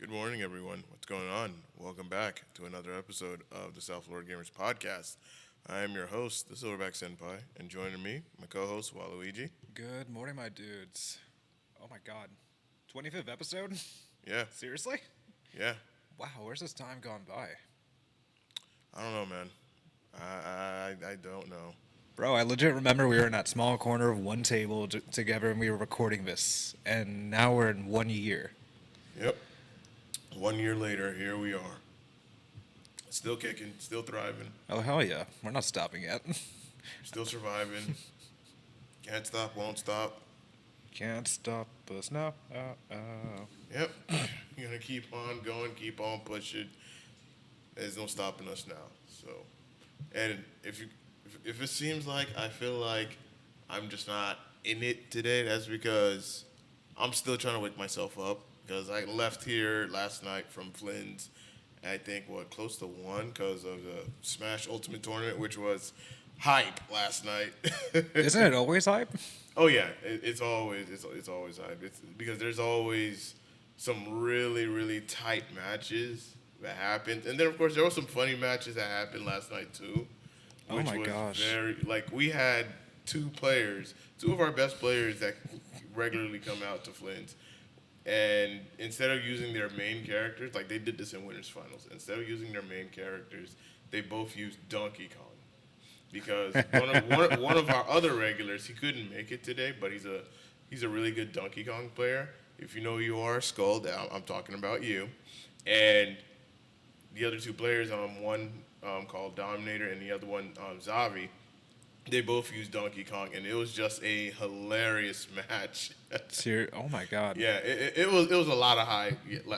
Good morning, everyone. What's going on? Welcome back to another episode of the South Florida Gamers Podcast. I am your host, the Silverback Senpai, and joining me, my co-host, Waluigi. Good morning, my dudes. Oh my god. 25th episode? Yeah, Seriously? yeah. Wow, where's this time gone by? I don't know, man. I don't know. Bro, I legit remember we were in that small corner of one table together and we were recording this, and now we're in 1 year. Yep. 1 year later, here we are. Still kicking, still thriving, Oh, hell yeah. We're not stopping yet. still surviving. Can't stop, won't stop. Can't stop us now. Yep. You're gonna keep on going, keep on pushing. There's no stopping us now. So, and if it seems like I feel like I'm just not in it today, that's because I'm still trying to wake myself up. Because I left here last night from Flynn's, I think close to 1 because of the Smash Ultimate Tournament, which was hype last night. Isn't it always hype? Oh yeah, it's always hype. It's because there's always some really tight matches that happened, and then of course there were some funny matches that happened last night too, Oh which my was gosh. very like we had two of our best players that regularly come out to Flynn's, and instead of using their main characters, like they did this in Winners Finals, instead of using their main characters, they both used Donkey Kong because one of our other regulars, he couldn't make it today, but he's a really good Donkey Kong player. If you know who you are, Skull, I'm talking about you. And the other two players, one called Dominator and the other one Zavi, they both used Donkey Kong, and it was just a hilarious match. Oh my god. Yeah, it was a lot of hype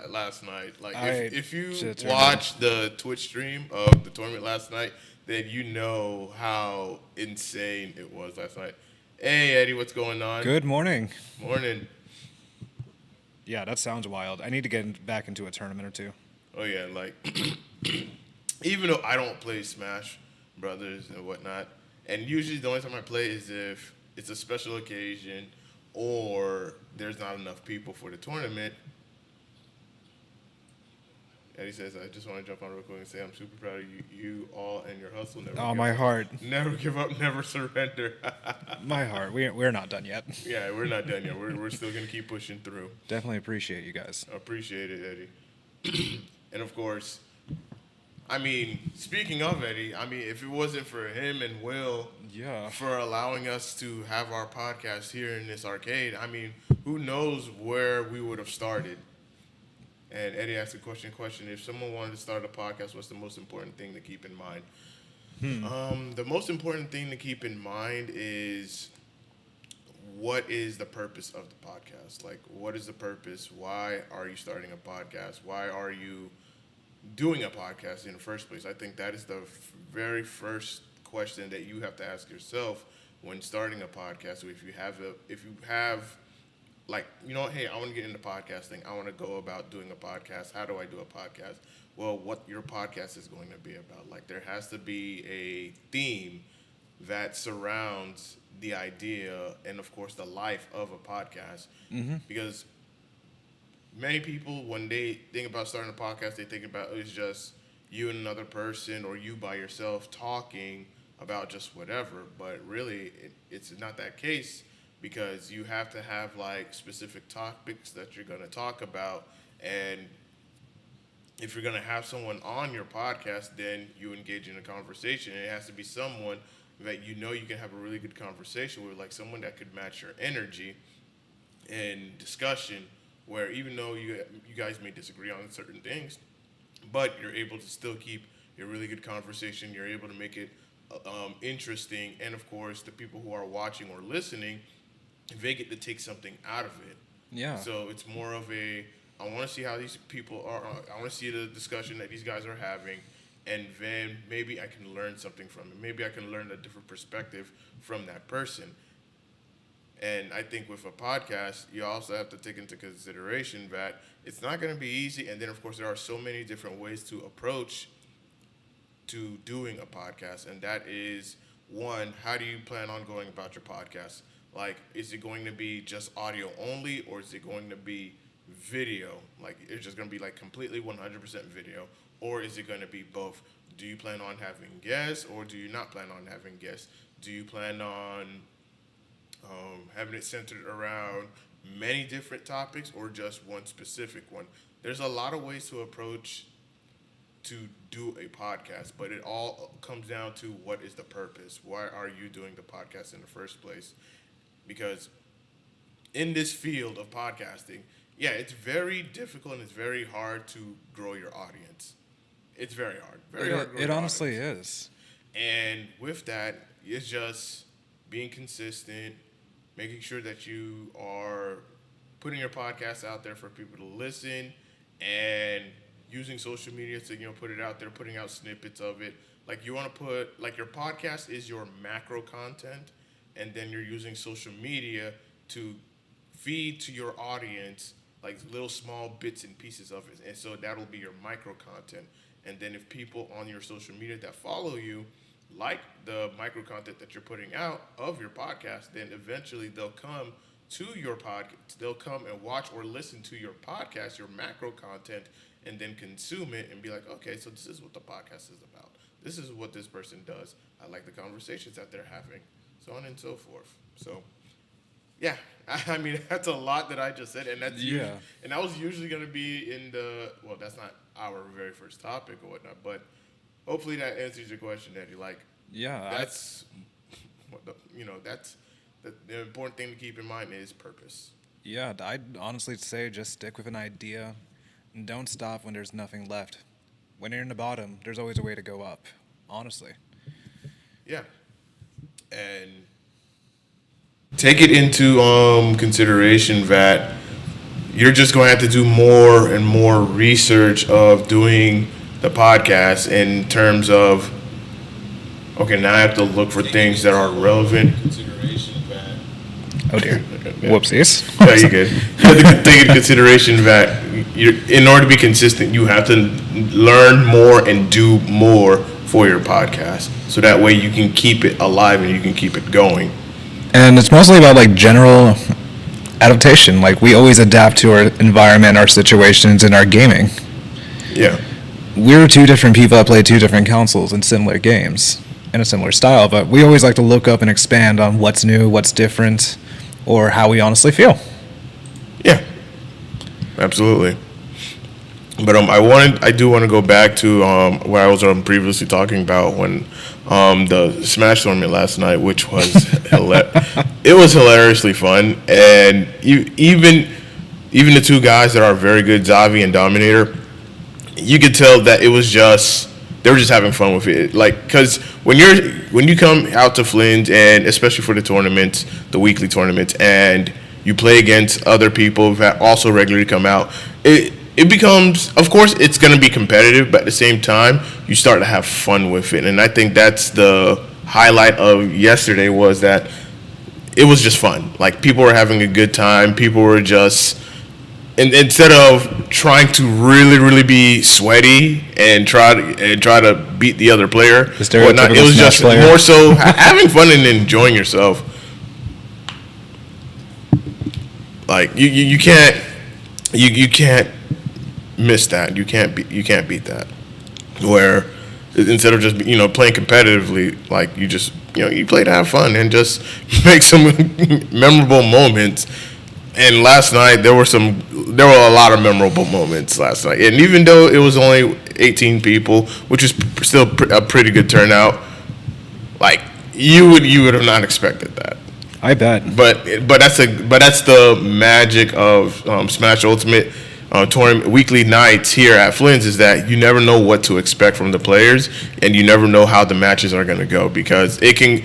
last night. Like if you should turn watched the Twitch stream of the tournament last night, then you know how insane it was last night. Hey Eddie, what's going on? Good morning. Morning. Yeah, that sounds wild. I need to get back into a tournament or two. Oh yeah, like even though I don't play Smash Brothers and whatnot, and usually the only time I play is if it's a special occasion or there's not enough people for the tournament. Eddie says, I just want to jump on real quick and say I'm super proud of you all and your hustle. Never Oh, give my up. heart. Never give up, never surrender. My heart. We're not done yet. Yeah, we're not done yet. We're still going to keep pushing through. Definitely appreciate you guys. I appreciate it, Eddie. And of course, I mean, speaking of Eddie, I mean, if it wasn't for him and Will Yeah. for allowing us to have our podcast here in this arcade, I mean, who knows where we would have started. And Eddie asked a question, if someone wanted to start a podcast, what's the most important thing to keep in mind? The most important thing to keep in mind is what is the purpose of the podcast? Like, what is the purpose? Why are you starting a podcast? Why are you doing a podcast in the first place? I think that is the very first question that you have to ask yourself when starting a podcast. So if you have like, you know, hey, I want to get into podcasting. I want to go about doing a podcast. How do I do a podcast? Well, what your podcast is going to be about. Like, there has to be a theme that surrounds the idea and, of course, the life of a podcast. Mm-hmm. Because many people, when they think about starting a podcast, they think about it's just you and another person or you by yourself talking about just whatever. But really, it's not that case because you have to have, like, specific topics that you're going to talk about. And if you're going to have someone on your podcast, then you engage in a conversation. And it has to be someone that you know you can have a really good conversation with, like someone that could match your energy and discussion, where even though you guys may disagree on certain things, but you're able to still keep a really good conversation. You're able to make it interesting. And, of course, the people who are watching or listening, they get to take something out of it. Yeah. So it's more of I want to see how these people are. I want to see the discussion that these guys are having, and then maybe I can learn something from it. Maybe I can learn a different perspective from that person. And I think with a podcast, you also have to take into consideration that it's not going to be easy. And then, of course, there are so many different ways to approach to doing a podcast. And that is, one, how do you plan on going about your podcast? Like, is it going to be just audio only, or is it going to be video? Like, it's just going to be like completely 100% video, or is it going to be both? Do you plan on having guests, or do you not plan on having guests? Do you plan on having it centered around many different topics, or just one specific one? There's a lot of ways to approach to do a podcast, but it all comes down to what is the purpose? Why are you doing the podcast in the first place? Because in this field of podcasting, yeah, it's very difficult and it's very hard to grow your audience. It's very hard. Very hard to grow It your honestly audience. is. And with that, it's just being consistent, making sure that you are putting your podcast out there for people to listen, and using social media to, put it out there, putting out snippets of it. Like, you want to put, like, your podcast is your macro content, and then you're using social media to feed to your audience like little small bits and pieces of it. And so that'll be your micro content. And then if people on your social media that follow you like the micro content that you're putting out of your podcast, then eventually they'll come to your podcast. They'll come and watch or listen to your podcast, your macro content, and then consume it and be like, okay, so this is what the podcast is about. This is what this person does. I like the conversations that they're having, so on and so forth. So, yeah, I mean, that's a lot that I just said, and that's and that was usually going to be in the, well, that's not our very first topic or whatnot, but hopefully that answers your question, Eddie. Like, that's that's the important thing to keep in mind is purpose. Yeah, I'd honestly say just stick with an idea and don't stop when there's nothing left. When you're in the bottom, there's always a way to go up, honestly. Yeah. And take it into consideration that you're just going to have to do more and more research of doing the podcast in terms of, okay, now I have to look for things that are relevant. Oh dear. Whoopsies. Yeah, you're good. You have to take into consideration that in order to be consistent, you have to learn more and do more for your podcast. So that way you can keep it alive and you can keep it going. And it's mostly about like general adaptation. Like, we always adapt to our environment, our situations, and our gaming. Yeah. We're two different people that play two different consoles in similar games in a similar style, but we always like to look up and expand on what's new, what's different, or how we honestly feel. Yeah, absolutely. But I do want to go back to what I was previously talking about when the Smash tournament last night, which was it was hilariously fun, and even the two guys that are very good, Zavi and Dominator, you could tell that it was just they were just having fun with it. Like, because when you come out to Flynn's, and especially for the tournaments, the weekly tournaments, and you play against other people that also regularly come out, it becomes, of course, it's going to be competitive, but at the same time, you start to have fun with it. And I think that's the highlight of yesterday, was that it was just fun. Like, people were having a good time. People were just, and instead of trying to really, really be sweaty and try to beat the other player, whatnot, it was just more so having fun and enjoying yourself. Like, you can't miss that. You can't beat that. Where instead of just playing competitively, like, you play to have fun and just make some memorable moments. And last night there were a lot of memorable moments last night. And even though it was only 18 people, which is still a pretty good turnout, like, you would have not expected that. I bet. But that's the magic of Smash Ultimate tournament weekly nights here at Flynn's, is that you never know what to expect from the players, and you never know how the matches are going to go, because it can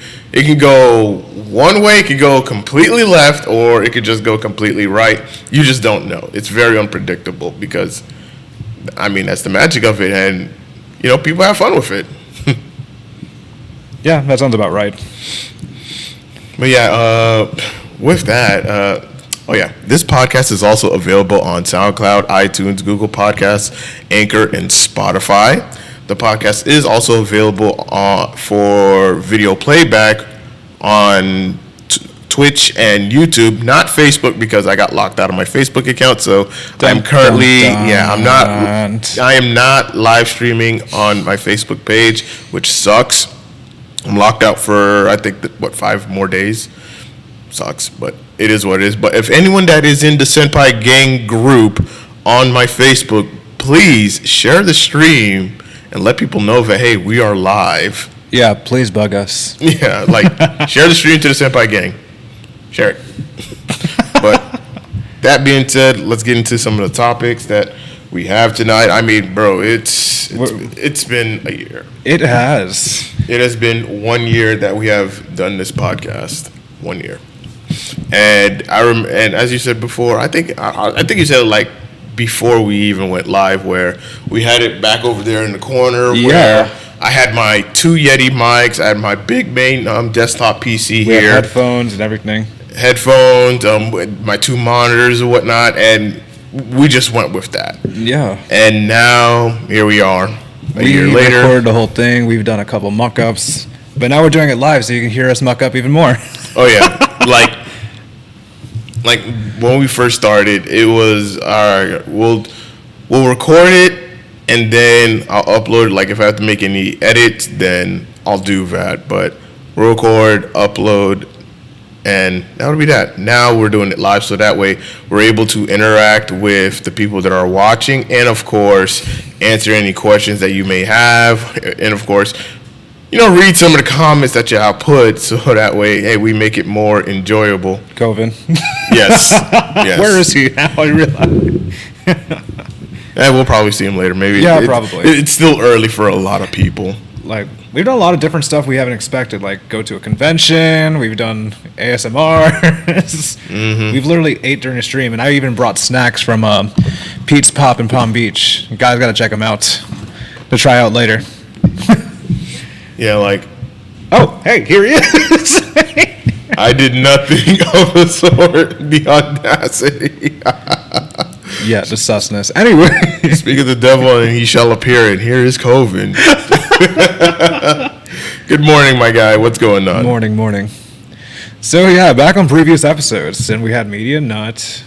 go one way, it could go completely left, or it could just go completely right. You just don't know. It's very unpredictable, because, I mean, that's the magic of it, and people have fun with it. Yeah, that sounds about right. But yeah, with that, this podcast is also available on SoundCloud, iTunes, Google Podcasts, Anchor, and Spotify. The podcast is also available for video playback on Twitch and YouTube, not Facebook because I got locked out of my Facebook account. So I'm not live streaming on my Facebook page, which sucks. I'm locked out for I think 5 more days. Sucks, but it is what it is. But if anyone that is in the Senpai Gang group on my Facebook, please share the stream and let people know that hey, we are live. Yeah, please bug us. Yeah, like share the stream to the Senpai Gang. Share it. But that being said, let's get into some of the topics that we have tonight. I mean, bro, it's been a year. It has. It has been 1 year that we have done this podcast. 1 year. And and as you said before, I think you said it like before we even went live, where we had it back over there in the corner. Yeah. Where I had my 2 Yeti mics. I had my big main desktop PC We here. had headphones and everything. Headphones, my 2 monitors and whatnot, and we just went with that. Yeah. And now here we are, a year We later. recorded the whole thing. We've done a couple muck-ups. But now we're doing it live, so you can hear us muck up even more. Oh yeah, like when we first started, it was we'll record it and then I'll upload it. Like if I have to make any edits, then I'll do that. But we'll record, upload, and that would be that. Now we're doing it live, so that way we're able to interact with the people that are watching, and of course answer any questions that you may have, and of course, read some of the comments that you have put, so that way, hey, we make it more enjoyable. Coven. Yes. Yes. Where is he now? I realize. And we'll probably see him later. Maybe. Yeah, probably. It's still early for a lot of people. Like, we've done a lot of different stuff we haven't expected. Like, go to a convention. We've done ASMR. Mm-hmm. We've literally ate during a stream, and I even brought snacks from Pete's Pop in Palm Beach. You guys got to check them out to try out later. Yeah, like. Oh, hey, here he is. I did nothing of the sort. The audacity. Yeah, the susness. Anyway. Speak of the devil, and he shall appear, and here is Coven. Good morning, my guy. What's going on? Morning. So, yeah, back on previous episodes. Then we had Media Nut.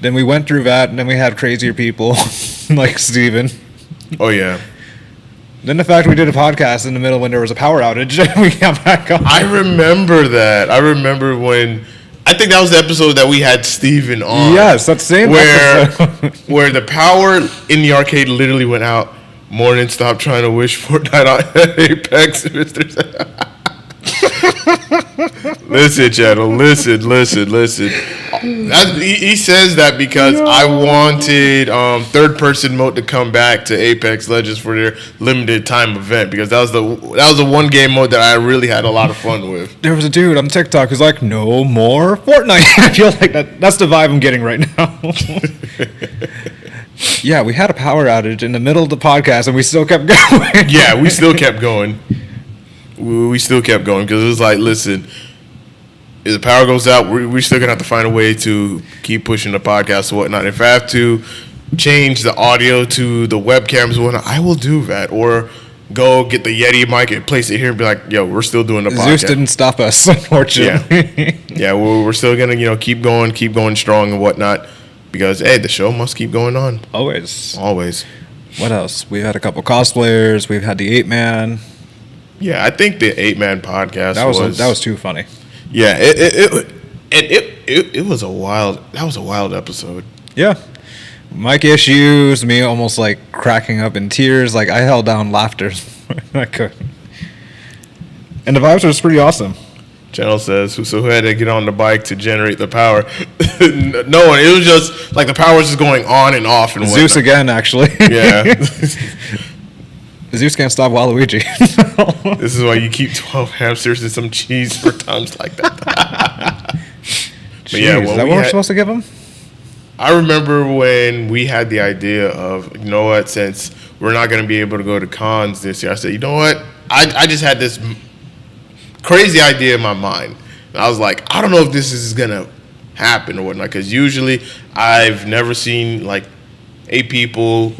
Then we went through that, and then we had crazier people like Steven. Oh, yeah. Then the fact we did a podcast in the middle when there was a power outage, and we got back on. I remember that. I remember when. I think that was the episode that we had Steven on. Yes, that same episode. Where the power in the arcade literally went out. Morning, stop trying to wish Fortnite on Apex, Mr. Listen, channel. Listen. He says that because I wanted third-person mode to come back to Apex Legends for their limited time event, because that was the one game mode that I really had a lot of fun with. There was a dude on TikTok who's like, no more Fortnite. I feel like that's the vibe I'm getting right now. Yeah, we had a power outage in the middle of the podcast, and we still kept going. Yeah, we still kept going. We still kept going because it was like, listen, if the power goes out, we're still going to have to find a way to keep pushing the podcast and whatnot. If I have to change the audio to the webcams and whatnot, I will do that. Or go get the Yeti mic and place it here and be like, yo, we're still doing the podcast. Zeus didn't stop us, unfortunately. Yeah, we're still going to keep going strong and whatnot, because, hey, the show must keep going on. Always. What else? We've had a couple cosplayers. We've had the 8-man. Yeah, I think the 8-man podcast that was too funny. Yeah, it was a wild episode. Yeah. Mic issues, me almost like cracking up in tears. Like, I held down laughter. I couldn't. And the vibes was pretty awesome. Channel says, so who had to get on the bike to generate the power? No one. It was just like the power was just going on and off. And Zeus whatnot. again, actually. Yeah. Zeus can't stop Waluigi. This is why you keep 12 hamsters and some cheese for times like that. Jeez, yeah, is that what we're supposed to give him? I remember when we had the idea of, you know what, since we're not going to be able to go to cons this year, I said, you know what, I just had this crazy idea in my mind. And I was like, I don't know if this is going to happen or whatnot, because usually I've never seen like 8 people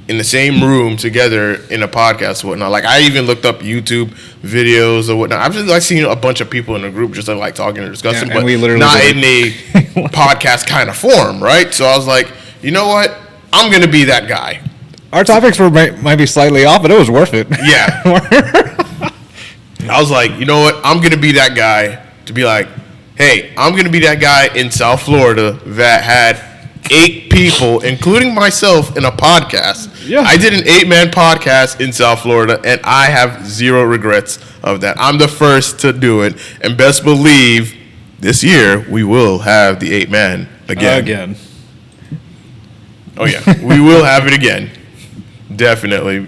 in the same room together in a podcast or whatnot. Like I even looked up YouTube videos or whatnot. I've just like seen a bunch of people in a group just like talking and discussing, Yeah, but we literally not did in a podcast kind of form, right? So I was like, you know what? I'm gonna be that guy. Our topics might be slightly off, but it was worth it. Yeah. I was like, you know what? I'm gonna be that guy to be like, hey, I'm gonna be that guy in South Florida that had 8 people, including myself, in a podcast. Yeah. I did an 8-man podcast in South Florida, and I have 0 regrets of that. I'm the first to do it, and best believe this year we will have the 8-man again. Oh yeah, we will have it again, definitely.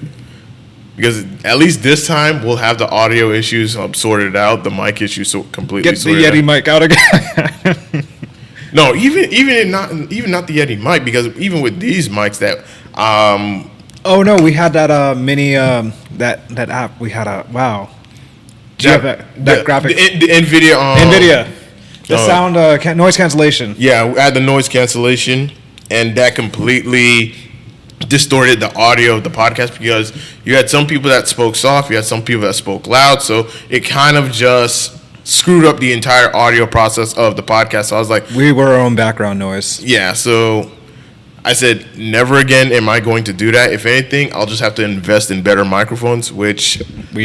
Because at least this time we'll have the audio issues sorted out, the mic issues completely sorted out. Get the Yeti mic out again. No, even not the Yeti mic, because even with these mics that Oh no, we had that mini that app. We had a wow. Do you have that graphic? The NVIDIA NVIDIA. The sound noise cancellation. Yeah, we had the noise cancellation, and that completely distorted the audio of the podcast because you had some people that spoke soft, you had some people that spoke loud, so it kind of just screwed up the entire audio process of the podcast. So I was like, we were our own background noise. Yeah, so I said, never again am I going to do that. If anything, I'll just have to invest in better microphones, which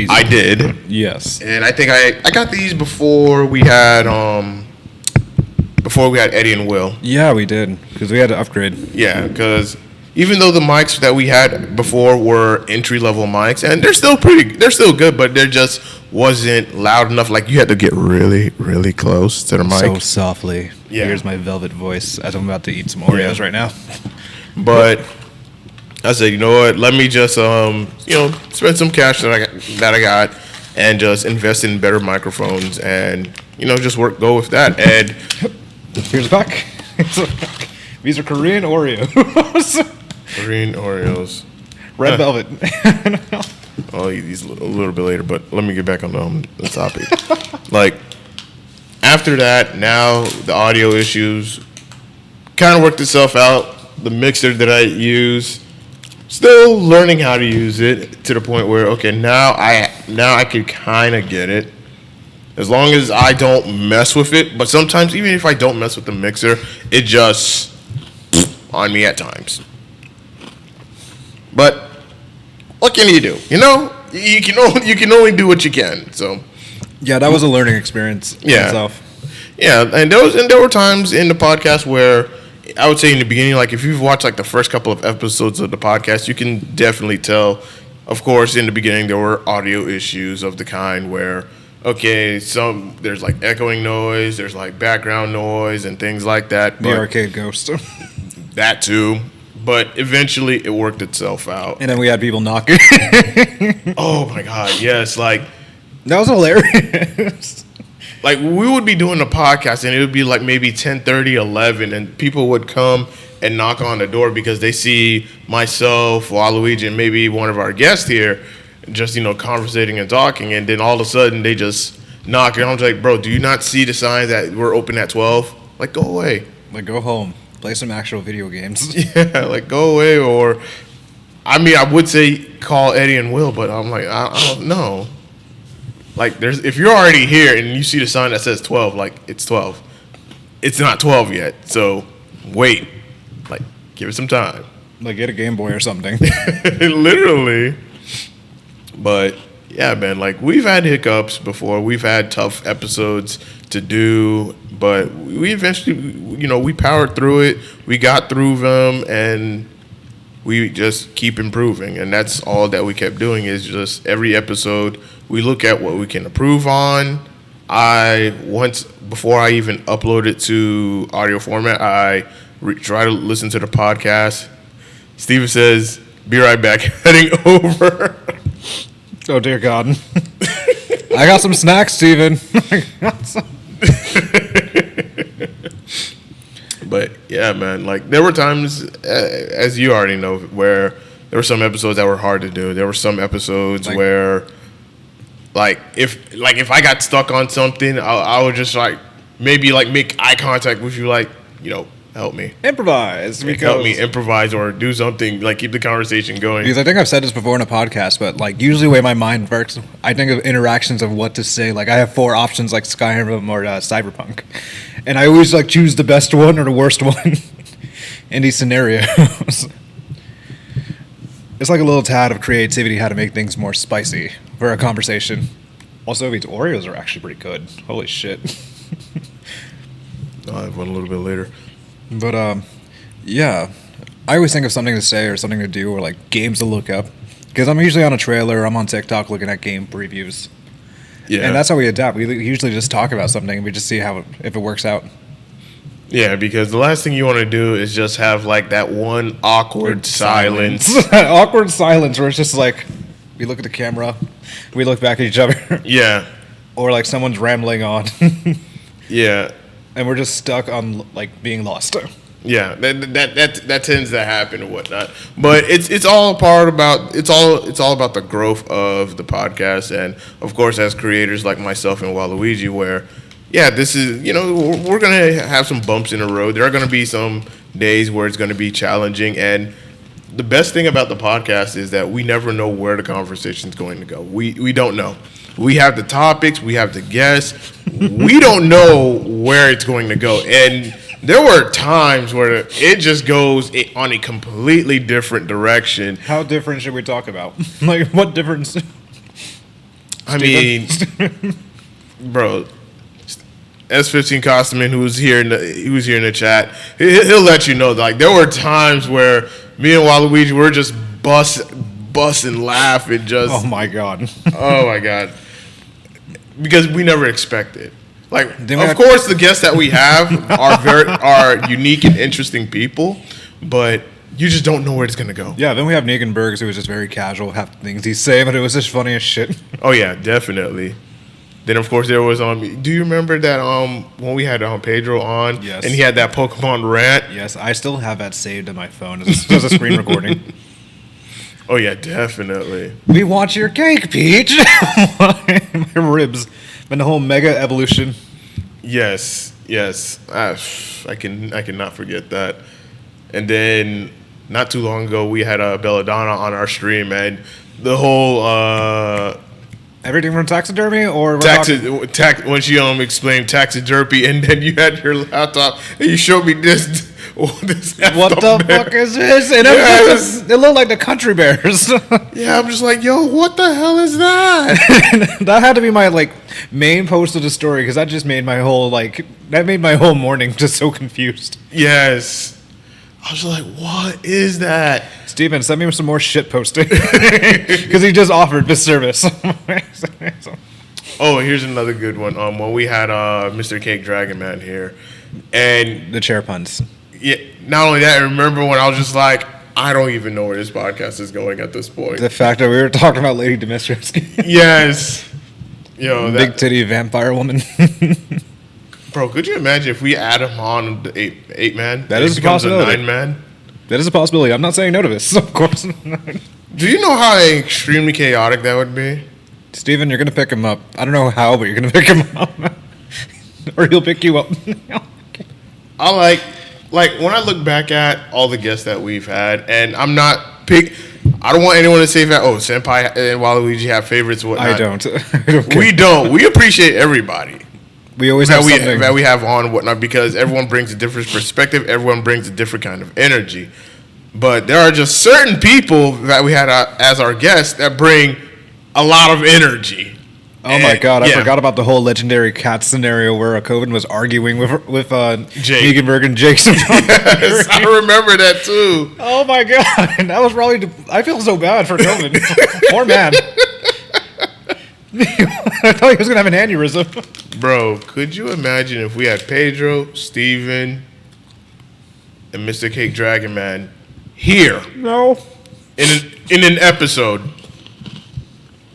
I did. Yes. And I think I got these before we had Eddie and Will. Yeah, we did, because we had to upgrade. Yeah, because even though the mics that we had before were entry-level mics, and they're still good, but they just wasn't loud enough. Like, you had to get really, really close to the mic. So softly. Yeah. Here's my velvet voice as I'm about to eat some Oreos right now. But I said, you know what? Let me just, spend some cash that I got and just invest in better microphones and, just go with that. And here's a pack. These are Korean Oreos. Korean Oreos. Red velvet. I'll eat these a little bit later, but let me get back on the topic. Like, after that, now the audio issues kind of worked itself out. The mixer that I use, still learning how to use it to the point where, okay, now I can kind of get it. As long as I don't mess with it. But sometimes, even if I don't mess with the mixer, it just on me at times. But what can you do? You can only do what you can. So yeah, that was a learning experience. Yeah, itself. Yeah, and there were times in the podcast where I would say in the beginning, like if you've watched like the first couple of episodes of the podcast, you can definitely tell. Of course, in the beginning there were audio issues of the kind where there's like echoing noise, there's like background noise and things like that. The arcade ghost. That too. But eventually it worked itself out. And then we had people knocking. Oh my God, yes. Like, that was hilarious. Like, we would be doing a podcast and it would be like maybe 10:30, 11, and people would come and knock on the door because they see myself, Waluigi, and maybe one of our guests here just, conversating and talking, and then all of a sudden they just knock, and I'm like, bro, do you not see the sign that we're open at 12? Like, go away. Like, go home. Play some actual video games. Yeah, like, go away. Or, I would say call Eddie and Will, but I'm like, I don't know. Like, if you're already here and you see the sign that says 12, like, it's 12. It's not 12 yet, so wait. Like, give it some time. Like, get a Game Boy or something. Literally. But, yeah, man, like, we've had hiccups before. We've had tough episodes to do, but we eventually, we powered through it. We got through them, and we just keep improving. And that's all that we kept doing is just every episode we look at what we can improve on. Before I even upload it to audio format, I try to listen to the podcast. Steven says, be right back, heading over. Oh, dear God. I got some snacks, Steven. But, yeah, man, like, there were times, as you already know, where there were some episodes that were hard to do. There were some episodes where, like, if I got stuck on something, I would just, like, maybe, like, make eye contact with you, like, help me. Improvise. Help me improvise or do something, like keep the conversation going. Because I think I've said this before in a podcast, but like usually the way my mind works, I think of interactions of what to say. Like I have 4 options, like Skyrim or Cyberpunk, and I always like choose the best one or the worst one in these scenarios. It's like a little tad of creativity how to make things more spicy for a conversation. Also, these Oreos are actually pretty good. Holy shit. I'll have one a little bit later. But yeah, I always think of something to say or something to do or like games to look up, because I'm usually on a trailer. I'm on TikTok looking at game previews. Yeah, and that's how we adapt. We usually just talk about something and we just see if it works out. Yeah, because the last thing you want to do is just have like that one awkward silence. Awkward silence where it's just like we look at the camera, we look back at each other. Yeah. Or like someone's rambling on. Yeah. And we're just stuck on like being lost. Yeah, that tends to happen and whatnot. But it's all about the growth of the podcast, and of course as creators like myself and Waluigi, where this is, we're gonna have some bumps in the road. There are gonna be some days where it's gonna be challenging, and the best thing about the podcast is that we never know where the conversation is going to go. We don't know. We have the topics, we have the guests. We don't know where it's going to go. And there were times where it just goes on a completely different direction. How different should we talk about? Like, what difference? I mean, bro, S15 Costumin, who was here in the chat, he'll let you know, like, there were times where me and Waluigi were just busting laughing, just oh my god. Because we never expected. Like, of course, the guests that we have are unique and interesting people, but you just don't know where it's gonna go. Yeah, then we have Negan Bergs, who was just very casual, half the things he's saying, but it was just funny as shit. Oh yeah, definitely. Then of course there was do you remember that when we had Pedro on? Yes. And he had that Pokemon rant? Yes, I still have that saved on my phone as a screen recording. Oh yeah, definitely. We want your cake, Peach. My ribs. And the whole mega evolution. Yes. I cannot forget that. And then not too long ago we had Belladonna on our stream, and the whole everything from taxidermy or when she explained taxidermy, and then you had your laptop and you showed me this. What the fuck is this? And it looked like the Country Bears. Yeah, I'm just like, yo, what the hell is that? That had to be my main post of the story, because that just made my whole morning just so confused. Yes. I was like, what is that? Steven, send me some more shit posting. Because he just offered this service. Oh, here's another good one. When we had Mr. Cake Dragon Man here, and the chair puns. Yeah, not only that, I remember when I was just like, I don't even know where this podcast is going at this point. The fact that we were talking about Lady Dimitrescu. Yes. Big titty vampire woman. Bro, could you imagine if we add him on the eight man? That is a possibility. 9-man? That is a possibility. I'm not saying no to this, of course. Do you know how extremely chaotic that would be? Steven, you're going to pick him up. I don't know how, but you're going to pick him up. Or he'll pick you up. I like when I look back at all the guests that we've had, and I don't want anyone to say that, Senpai and Waluigi have favorites and whatnot. I don't. We don't. We appreciate everybody. We always have something that we have on and whatnot, because everyone brings a different perspective. Everyone brings a different kind of energy. But there are just certain people that we had as our guests that bring a lot of energy. Oh my god, I forgot about the whole legendary cat scenario where Coven was arguing with Negan Berg and Jason. Yes, I remember that too. Oh my god, that was probably. I feel so bad for Coven. Poor man. I thought he was gonna have an aneurysm. Bro, could you imagine if we had Pedro, Steven, and Mr. Cake Dragon Man here? No. In an episode.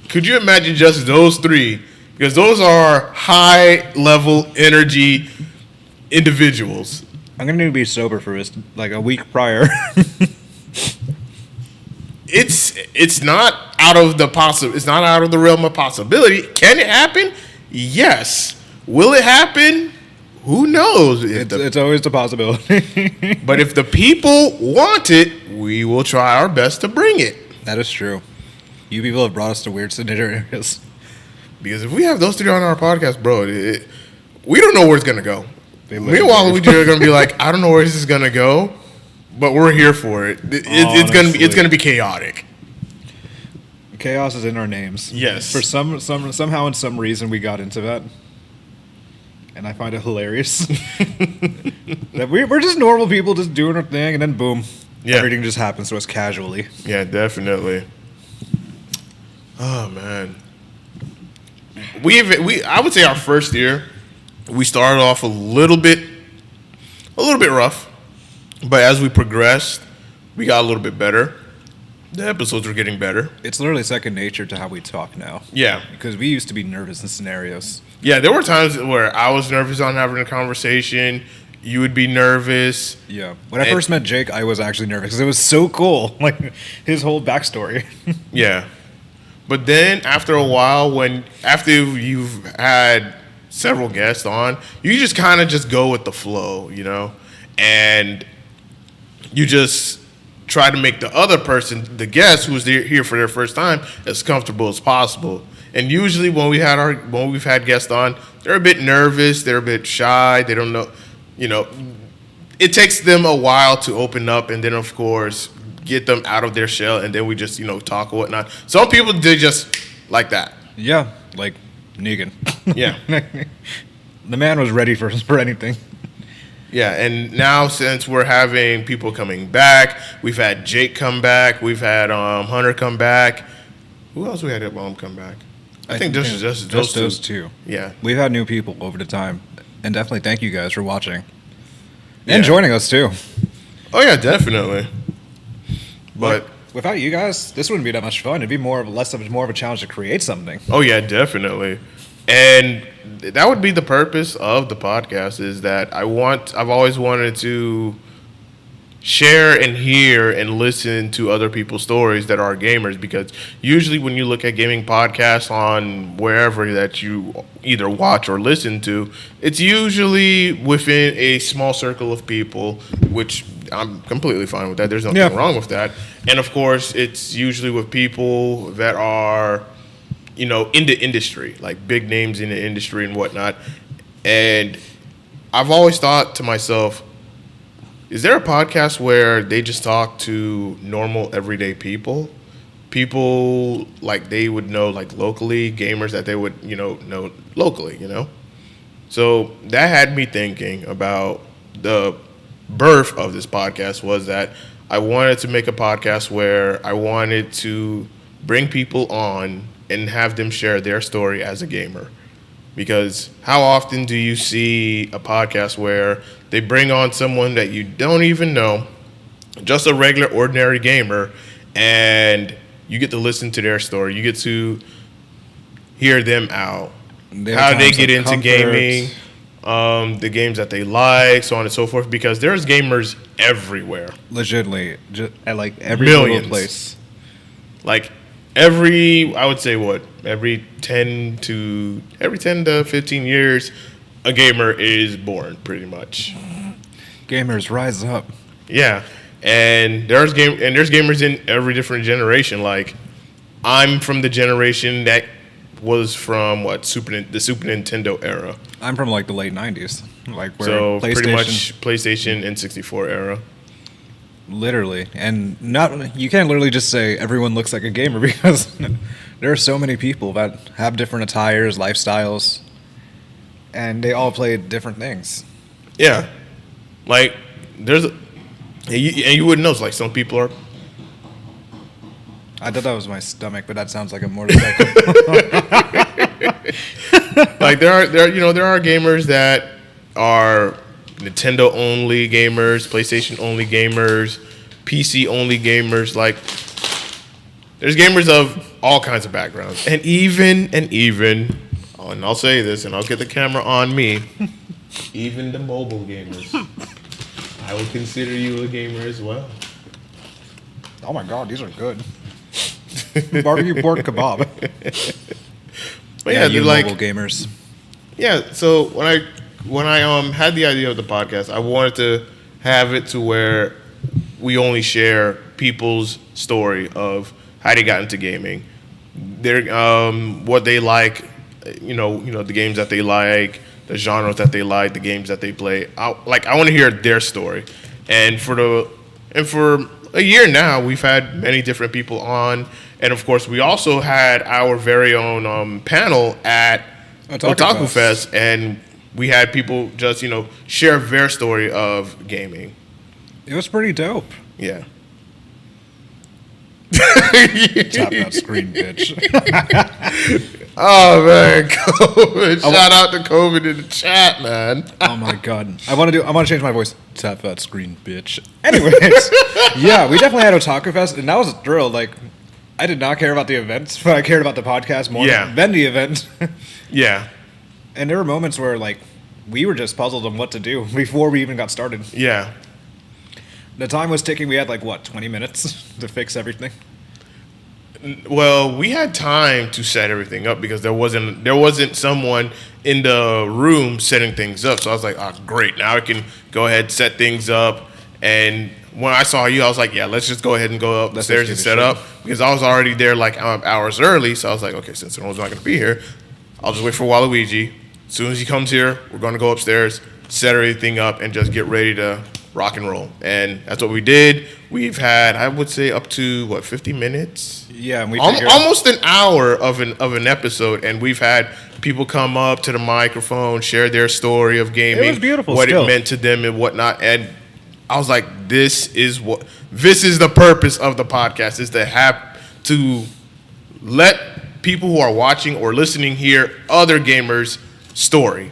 Could you imagine just those three? Because those are high-level energy individuals. I'm going to need to be sober for this, a week prior. It's not out of the realm of possibility. Can it happen? Yes. Will it happen? who knows? It's always a possibility. But if the people want it, we will try our best to bring it. That is true. You people have brought us to weird scenarios. Because if we have those three on our podcast, bro, we don't know where it's going to go. Meanwhile, we're going to be like, I don't know where this is going to go, but we're here for it. It's going to be chaotic. Chaos is in our names. Yes. For somehow and some reason we got into that. And I find it hilarious. That we're just normal people just doing our thing, and then boom. Yeah. Everything just happens to us casually. Yeah, definitely. Oh man, I would say our first year, we started off a little bit rough, but as we progressed, we got a little bit better. The episodes were getting better. It's literally second nature to how we talk now. Yeah, because we used to be nervous in scenarios. Yeah, there were times where I was nervous on having a conversation. You would be nervous. Yeah. When I first met Jake, I was actually nervous because it was so cool. Like, his whole backstory. Yeah. But then after a while, after you've had several guests on, you just kind of just go with the flow, you know? And you just try to make the other person, the guest who's here for their first time, as comfortable as possible. And usually when we've had guests on, they're a bit nervous, they're a bit shy, they don't know, you know, it takes them a while to open up, and then of course get them out of their shell, and then we just, you know, talk or whatnot. Some people did just like that. Yeah, like Negan. Yeah. The man was ready for anything. Yeah, and now since we're having people coming back, we've had Jake come back, we've had Hunter come back. Who else we had come back? I think just those two. Yeah. We've had new people over the time. And definitely thank you guys for watching. And joining us too. Oh yeah, definitely. But without you guys, this wouldn't be that much fun. It'd be more of a challenge to create something. Oh yeah, definitely. And that would be the purpose of the podcast, is that I've always wanted to share and hear and listen to other people's stories that are gamers, because usually when you look at gaming podcasts on wherever that you either watch or listen to, it's usually within a small circle of people, which I'm completely fine with that. There's nothing wrong with that. And of course, it's usually with people that are, you know, in the industry, like big names in the industry and whatnot. And I've always thought to myself, is there a podcast where they just talk to normal, everyday people? People like they would know, like locally, gamers that they would, you know locally, you know? So that had me thinking about the birth of this podcast, was that I wanted to make a podcast where I wanted to bring people on and have them share their story as a gamer. Because how often do you see a podcast where they bring on someone that you don't even know, just a regular, ordinary gamer, and you get to listen to their story. You get to hear them out, how they get into gaming, the games that they like, so on and so forth, because there's gamers everywhere. Legitimately, at like every single place. Like I would say every 10 to 15 years, a gamer is born, pretty much. Gamers rise up. Yeah, and there's gamers in every different generation. Like, I'm from the generation that was from the Super Nintendo era. I'm from like the late '90s, like where so pretty much PlayStation and 64 era. Literally, and you can't literally just say everyone looks like a gamer, because there are so many people that have different attires, lifestyles, and they all play different things. Yeah, like and you wouldn't know. It's like some people are. I thought that was my stomach, but that sounds like a motorcycle. Like there are gamers that are Nintendo only gamers, PlayStation only gamers, PC only gamers. Like, there's gamers of all kinds of backgrounds, and even, and I'll say this, and I'll get the camera on me. Even the mobile gamers, I would consider you a gamer as well. Oh my God, these are good. Barbecue pork kebab. But yeah, you they're like mobile gamers. Yeah, so when when I had the idea of the podcast, I wanted to have it to where we only share people's story of how they got into gaming, their what they like, the games that they like, the genres that they like, the games that they play. I want to hear their story, and for a year now, we've had many different people on, and of course, we also had our very own panel at Otaku Fest, and we had people just share their story of gaming. It was pretty dope. Yeah. Tap that screen, bitch. Oh man, COVID! Shout out to COVID in the chat, man. Oh my god, I want to change my voice. Tap that screen, bitch. Anyways, yeah, we definitely had Otaku Fest, and that was a thrill. Like, I did not care about the events, but I cared about the podcast more than the event. Yeah. And there were moments where like we were just puzzled on what to do before we even got started. Yeah. The time was ticking. We had 20 minutes to fix everything. Well, we had time to set everything up because there wasn't someone in the room setting things up. So I was like, oh, great. Now I can go ahead and set things up. And when I saw you, I was like, yeah, let's just go ahead and go upstairs and set up. Because I was already there hours early. So I was like, okay, since no one's not going to be here, I'll just wait for Waluigi. As soon as he comes here, we're going to go upstairs, set everything up, and just get ready to rock and roll. And that's what we did. We've had, I would say, up to 50 minutes. Yeah, and we almost an hour of an episode, and we've had people come up to the microphone, share their story of gaming, it was beautiful, what it meant to them and whatnot. And I was like, this is the purpose of the podcast, is to let people who are watching or listening hear other gamers' story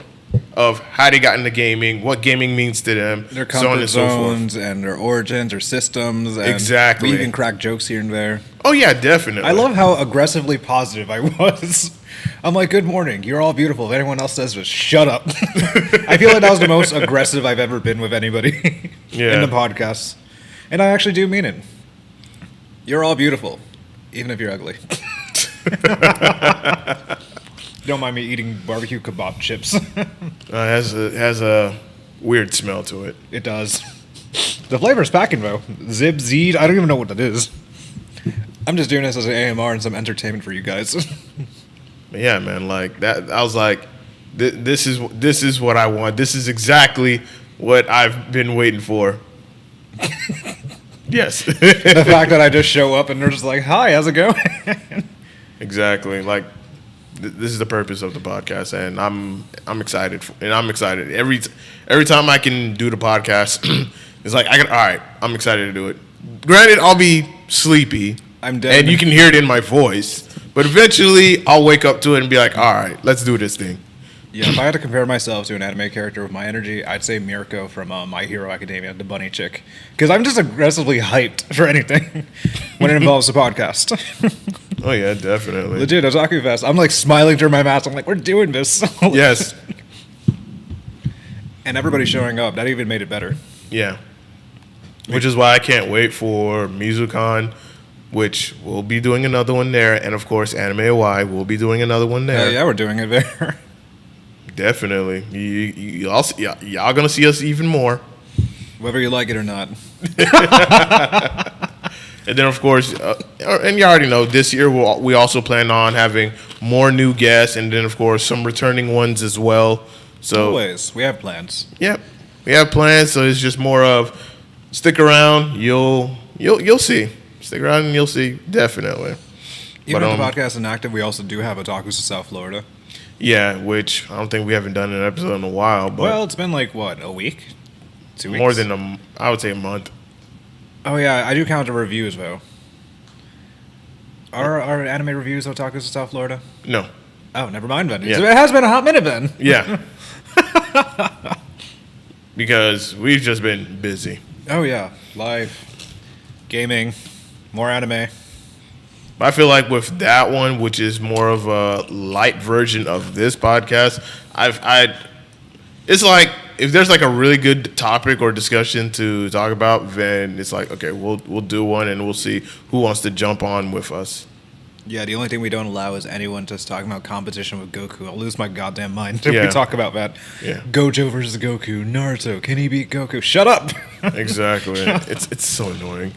of how they got into gaming, what gaming means to them, their comfort zones, and their origins or systems. And exactly. We even crack jokes here and there. Oh, yeah, definitely. I love how aggressively positive I was. I'm like, good morning. You're all beautiful. If anyone else says this, shut up. I feel like that was the most aggressive I've ever been with anybody in the podcast. And I actually do mean it. You're all beautiful, even if you're ugly. Don't mind me eating barbecue kebab chips. It has a weird smell to it. It does. The flavor's packing though. Zib, Zed, I don't even know what that is. I'm just doing this as an AMR and some entertainment for you guys. Yeah, man, like that. I was like, this is what I want. This is exactly what I've been waiting for. Yes. The fact that I just show up and they're just like, "Hi, how's it going?" Exactly. Like, this is the purpose of the podcast, and I'm excited. I'm excited every time I can do the podcast. It's like all right, I'm excited to do it. Granted, I'll be sleepy. I'm dead, and you can hear it in my voice. But eventually, I'll wake up to it and be like, all right, let's do this thing. Yeah, if I had to compare myself to an anime character with my energy, I'd say Mirko from My Hero Academia, the bunny chick. Because I'm just aggressively hyped for anything when it involves a podcast. Oh, yeah, definitely. Legit, Otaku Fest. I'm like smiling through my mask. I'm like, we're doing this. Yes. And everybody's showing up. That even made it better. Yeah. Which is why I can't wait for MizuCon, which we'll be doing another one there. And, of course, Anime Y, we'll be doing another one there. Yeah, we're doing it there. Definitely. Y'all going to see us even more. Whether you like it or not. And then, of course, and you already know, this year we also plan on having more new guests. And then, of course, some returning ones as well. So always. We have plans. Yep. We have plans. So it's just more of stick around. You'll see. Stick around and you'll see. Definitely. Even if the podcast is inactive, we also do have Otakus to South Florida. Yeah, which I don't think we haven't done an episode in a while. But well, it's been like, what, a week? 2 weeks? More than I would say a month. Oh, yeah, I do count the reviews, though. Are anime reviews Otakus to South Florida? No. Oh, never mind then. Yeah. It has been a hot minute then. Yeah. Because we've just been busy. Oh, yeah. Live. Gaming. More anime. But I feel like with that one, which is more of a light version of this podcast, it's like if there's like a really good topic or discussion to talk about, then it's like, okay, we'll do one and we'll see who wants to jump on with us. Yeah, the only thing we don't allow is anyone just talking about competition with Goku. I'll lose my goddamn mind if Yeah. we talk about that. Yeah. Gojo versus Goku, Naruto, can he beat Goku? Shut up! Exactly. It's so annoying.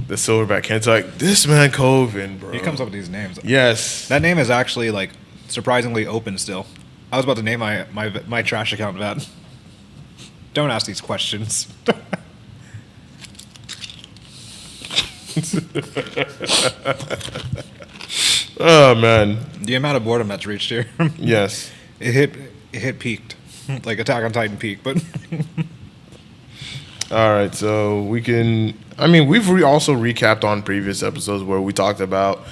The Silverback Kent's like, this man Coven, bro. He comes up with these names. Yes. That name is actually like surprisingly open still. I was about to name my trash account that. Don't ask these questions. Oh man. The amount of boredom that's reached here. Yes. It hit peaked. Like Attack on Titan peak, but All right, so we can. I mean, we've also recapped on previous episodes where we talked about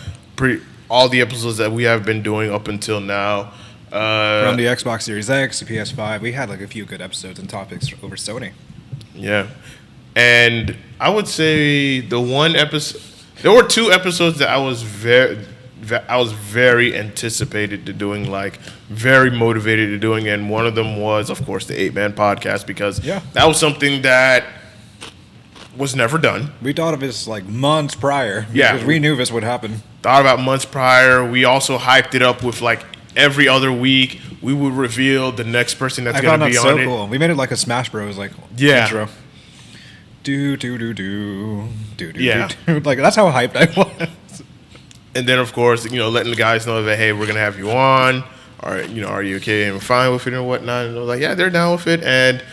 all the episodes that we have been doing up until now. from the Xbox Series X to PS5, we had like a few good episodes and topics over Sony. Yeah, and I would say the one episode. There were two episodes that I was very anticipated to doing, like very motivated to doing, and one of them was, of course, the 8-Man podcast because that was something that was never done. We thought of this like months prior. Yeah. Because we knew this would happen. Thought about months prior. We also hyped it up with like every other week we would reveal the next person that's going to be on so it. cool. We made it like a Smash Bros. Like intro. Do do do do do do. Yeah. Do. Like that's how hyped I was. And then, of course, letting the guys know that, hey, we're going to have you on. Or, are you okay and fine with it and whatnot? And I was like, yeah, they're down with it. And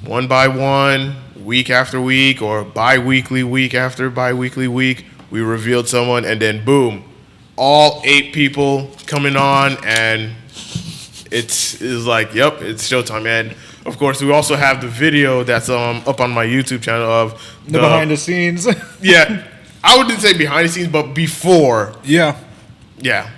one by one, week after week, or bi-weekly week after bi-weekly week, we revealed someone. And then, boom, all 8 people coming on. And it's like, yep, it's showtime. And, of course, we also have the video that's up on my YouTube channel of the behind the scenes. Yeah. I wouldn't say behind the scenes, but before. Yeah. Yeah.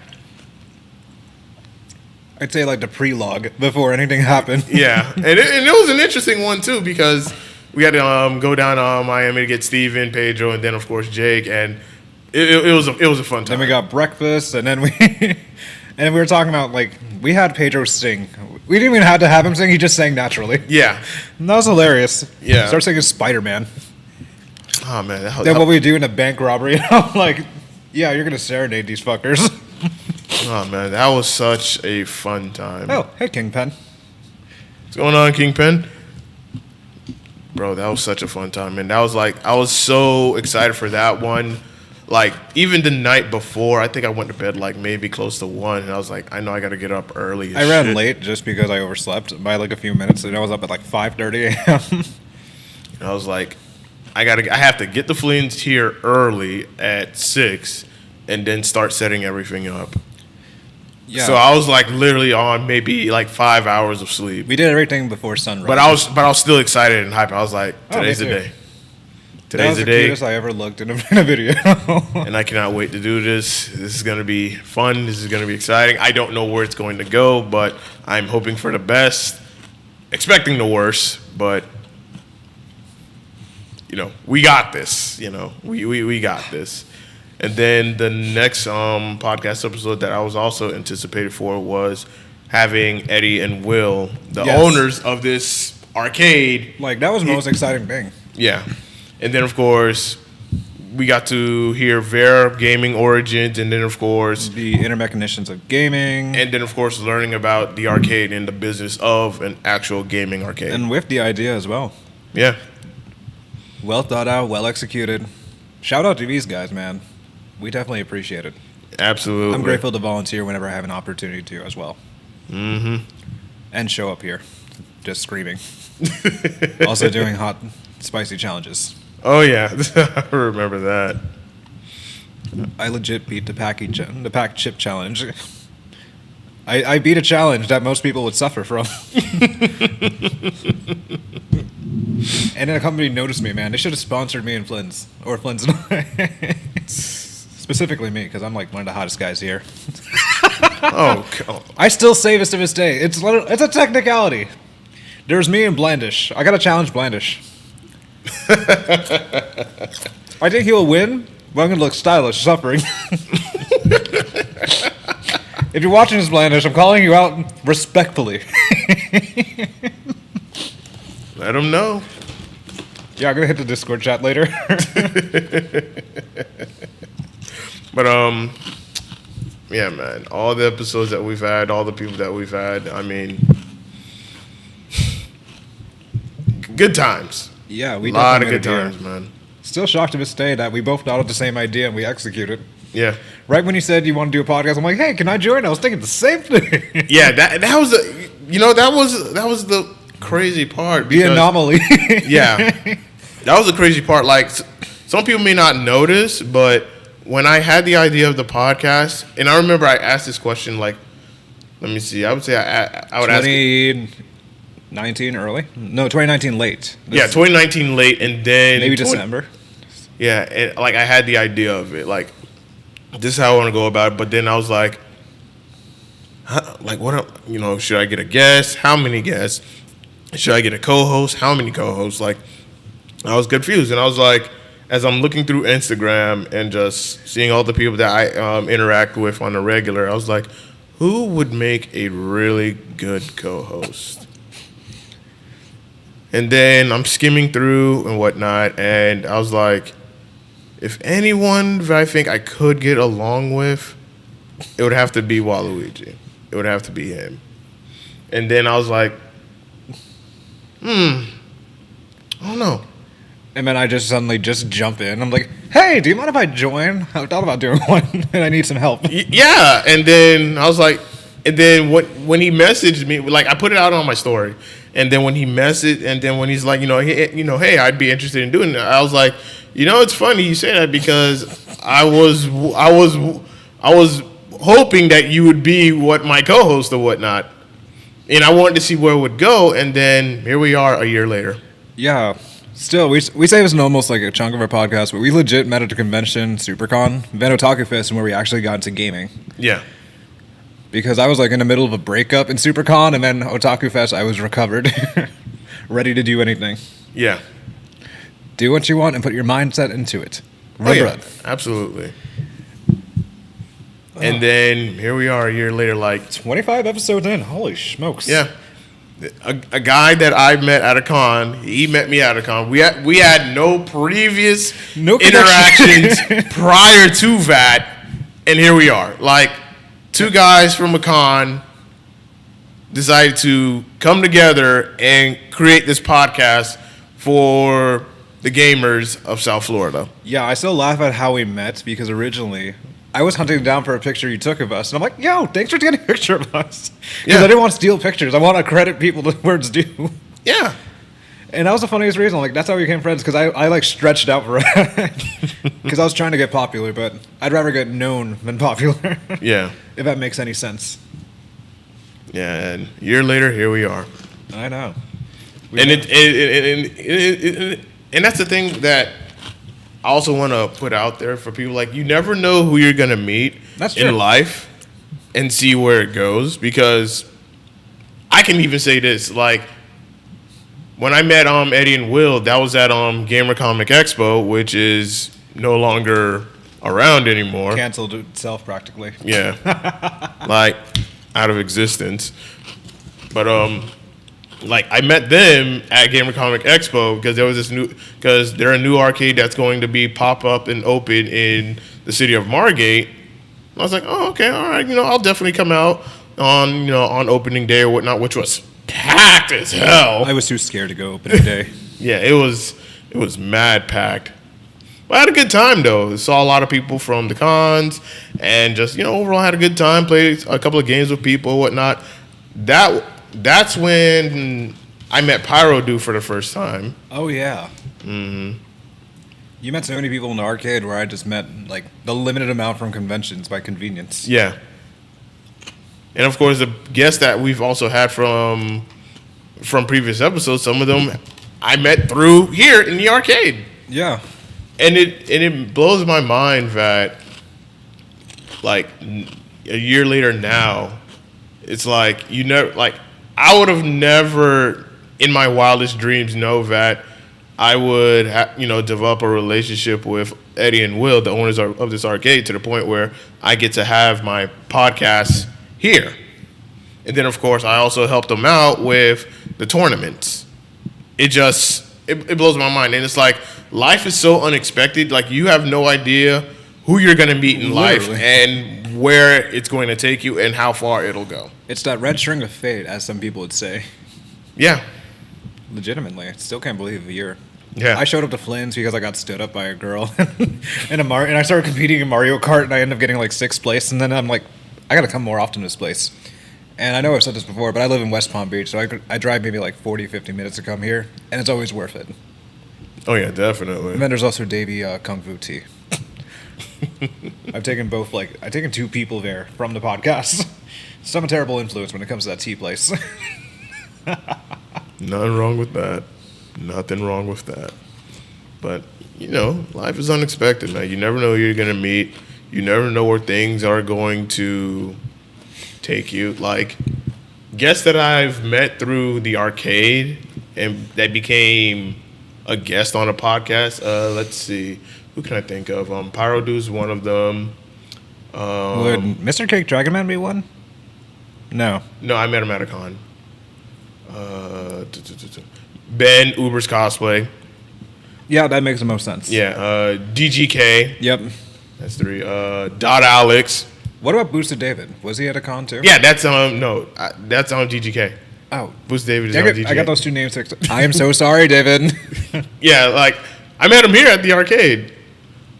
I'd say like the pre-log before anything happened. Yeah. And it was an interesting one, too, because we had to go down to Miami to get Steven, Pedro, and then, of course, Jake. And it was a fun time. Then we got breakfast, and then we were talking about, like, we had Pedro sing. We didn't even have to have him sing. He just sang naturally. Yeah. And that was hilarious. Yeah. Start singing Spider-Man. Oh, man. Then what we do in a bank robbery, I'm like, yeah, you're going to serenade these fuckers. Oh, man. That was such a fun time. Oh, hey, Kingpin. What's going on, Kingpin? Bro, that was such a fun time. And that was like, I was so excited for that one. Like, even the night before, I think I went to bed like maybe close to 1. And I was like, I know I got to get up early. I ran late just because I overslept by like a few minutes. And I was up at like 5:30 a.m. And I was like, I have to get the Fleens here early at 6 and then start setting everything up. Yeah. So I was like literally on maybe like 5 hours of sleep. We did everything before sunrise. But I was still excited and hyped. I was like, today's the day. Today's the day. Cutest I ever looked in a video. And I cannot wait to do this. This is going to be fun. This is going to be exciting. I don't know where it's going to go, but I'm hoping for the best, expecting the worst, but we got this. We got this. And then the next podcast episode that I was also anticipated for was having Eddie and Will, the owners of this arcade. Like, that was the most exciting thing. Yeah. And then, of course, we got to hear their gaming origins, and then, of course, the inner machinations of gaming. And then, of course, learning about the arcade and the business of an actual gaming arcade. And with the idea as well. Yeah. Well thought out, well executed. Shout out to these guys, man. We definitely appreciate it. Absolutely. I'm grateful to volunteer whenever I have an opportunity to as well. Mm-hmm. And show up here, just screaming. Also doing hot, spicy challenges. Oh, yeah. I remember that. I legit beat the pack chip challenge. I beat a challenge that most people would suffer from. And then a company noticed me, man. They should have sponsored me and Flynn's. Or Flynn's and I. Specifically me, because I'm like one of the hottest guys here. Oh, God. I still say this to this day. It's a technicality. There's me and Blandish. I got to challenge Blandish. I think he'll win, but I'm going to look stylish suffering. If you're watching this, Blandish, I'm calling you out respectfully. Let him know. Yeah, I'm going to hit the Discord chat later. But yeah, man. All the episodes that we've had, all the people that we've had. I mean, good times. Yeah, we a lot of definitely good made it times, here. man. Still shocked to this day that we both thought of the same idea and we executed. Yeah. Right when you said you want to do a podcast, I'm like, hey, can I join? I was thinking the same thing. Yeah, that was that was the crazy part. The anomaly. Yeah, that was the crazy part. Like, some people may not notice, but when I had the idea of the podcast, and I remember I asked this question, like, let me see, I would say I would ask it. 2019 early? No, 2019 late. Yeah, 2019 late, and then Maybe December. Yeah, and like I had the idea of it, like, this is how I want to go about it. But then I was like, should I get a guest? How many guests? Should I get a co-host? How many co-hosts? Like, I was confused, and I was like, as I'm looking through Instagram and just seeing all the people that I interact with on a regular, I was like, who would make a really good co-host? And then I'm skimming through and whatnot, and I was like, if anyone that I think I could get along with, it would have to be Waluigi. It would have to be him. And then I was like, I don't know. And then I just suddenly just jump in. I'm like, hey, do you mind if I join? I thought about doing one, and I need some help. Yeah. And then I was like, and then when he messaged me, like, I put it out on my story. And then when he messaged, and then when he's like, hey, I'd be interested in doing that. I was like, it's funny you say that, because I was hoping that you would be my co-host or whatnot, and I wanted to see where it would go. And then here we are a year later. Yeah. Still, we say this in almost like a chunk of our podcast, but we legit met at a convention, SuperCon, then Otaku Fest, and where we actually got into gaming. Yeah. Because I was like in the middle of a breakup in SuperCon, and then Otaku Fest, I was recovered, ready to do anything. Yeah. Do what you want and put your mindset into it. Absolutely. And then here we are a year later, like 25 episodes in. Holy smokes! Yeah, a guy that I met at a con, he met me at a con. We had no previous interactions prior to that, and here we are, like two guys from a con decided to come together and create this podcast for the gamers of South Florida. Yeah, I still laugh at how we met, because originally I was hunting down for a picture you took of us, and I'm like, yo, thanks for taking a picture of us. Because I didn't want to steal pictures. I want to credit people to where it's due. Yeah. And that was the funniest reason. Like, that's how we became friends, because I like stretched out for it. Because I was trying to get popular, but I'd rather get known than popular. Yeah. If that makes any sense. Yeah, and a year later, here we are. I know. And that's the thing that I also want to put out there for people. Like, you never know who you're going to meet in life and see where it goes. Because I can even say this, like, when I met Eddie and Will, that was at Gamer Comic Expo, which is no longer around anymore. Canceled itself practically. Yeah. Like, out of existence. But like, I met them at Gamer Comic Expo because there was because they're a new arcade that's going to be pop up and open in the city of Margate. I was like, oh, okay, all right, I'll definitely come out on opening day or whatnot, which was packed as hell. I was too scared to go opening day. Yeah, it was mad packed. But I had a good time though. Saw a lot of people from the cons, and just overall had a good time. Played a couple of games with people and whatnot. That's when I met Pyro Dude for the first time. Oh yeah. Mm-hmm. You met so many people in the arcade where I just met like the limited amount from conventions by convenience. Yeah. And of course, the guests that we've also had from previous episodes, some of them I met through here in the arcade. Yeah. And it blows my mind that, like, a year later now, it's like I would have never in my wildest dreams know that I would develop a relationship with Eddie and Will, the owners of this arcade, to the point where I get to have my podcast here. And then, of course, I also helped them out with the tournaments. It blows my mind. And it's like, life is so unexpected. Like, you have no idea who you're going to meet in life Literally. and where it's going to take you and how far it'll go. It's that red string of fate, as some people would say. Yeah. Legitimately, I still can't believe a year. Yeah. I showed up to Flynn's because I got stood up by a girl and I started competing in Mario Kart, and I ended up getting like 6th place. And then I'm like, I gotta come more often to this place. And I know I've said this before, but I live in West Palm Beach, so I drive maybe like 40, 50 minutes to come here, and it's always worth it. Oh, yeah, definitely. And then there's also Davey Kung Fu Tea. I've taken 2 people there from the podcast. So I'm a terrible influence when it comes to that tea place. Nothing wrong with that. Nothing wrong with that. But, life is unexpected, man. You never know who you're going to meet. You never know where things are going to take you. Like, guests that I've met through the arcade and that became a guest on a podcast. Let's see. Who can I think of? Pyrodu's one of them. Would Mr. Cake Dragon Man be one? No. No, I met him at a con. Ben, Uber's Cosplay. Yeah, that makes the most sense. Yeah, DGK. Yep. That's 3. Dot Alex. What about Boosted David? Was he at a con too? Yeah, that's that's on DGK. Oh. Boosted David is I on DGK. got those 2 names fixed. I am so sorry, David. Yeah, like I met him here at the arcade.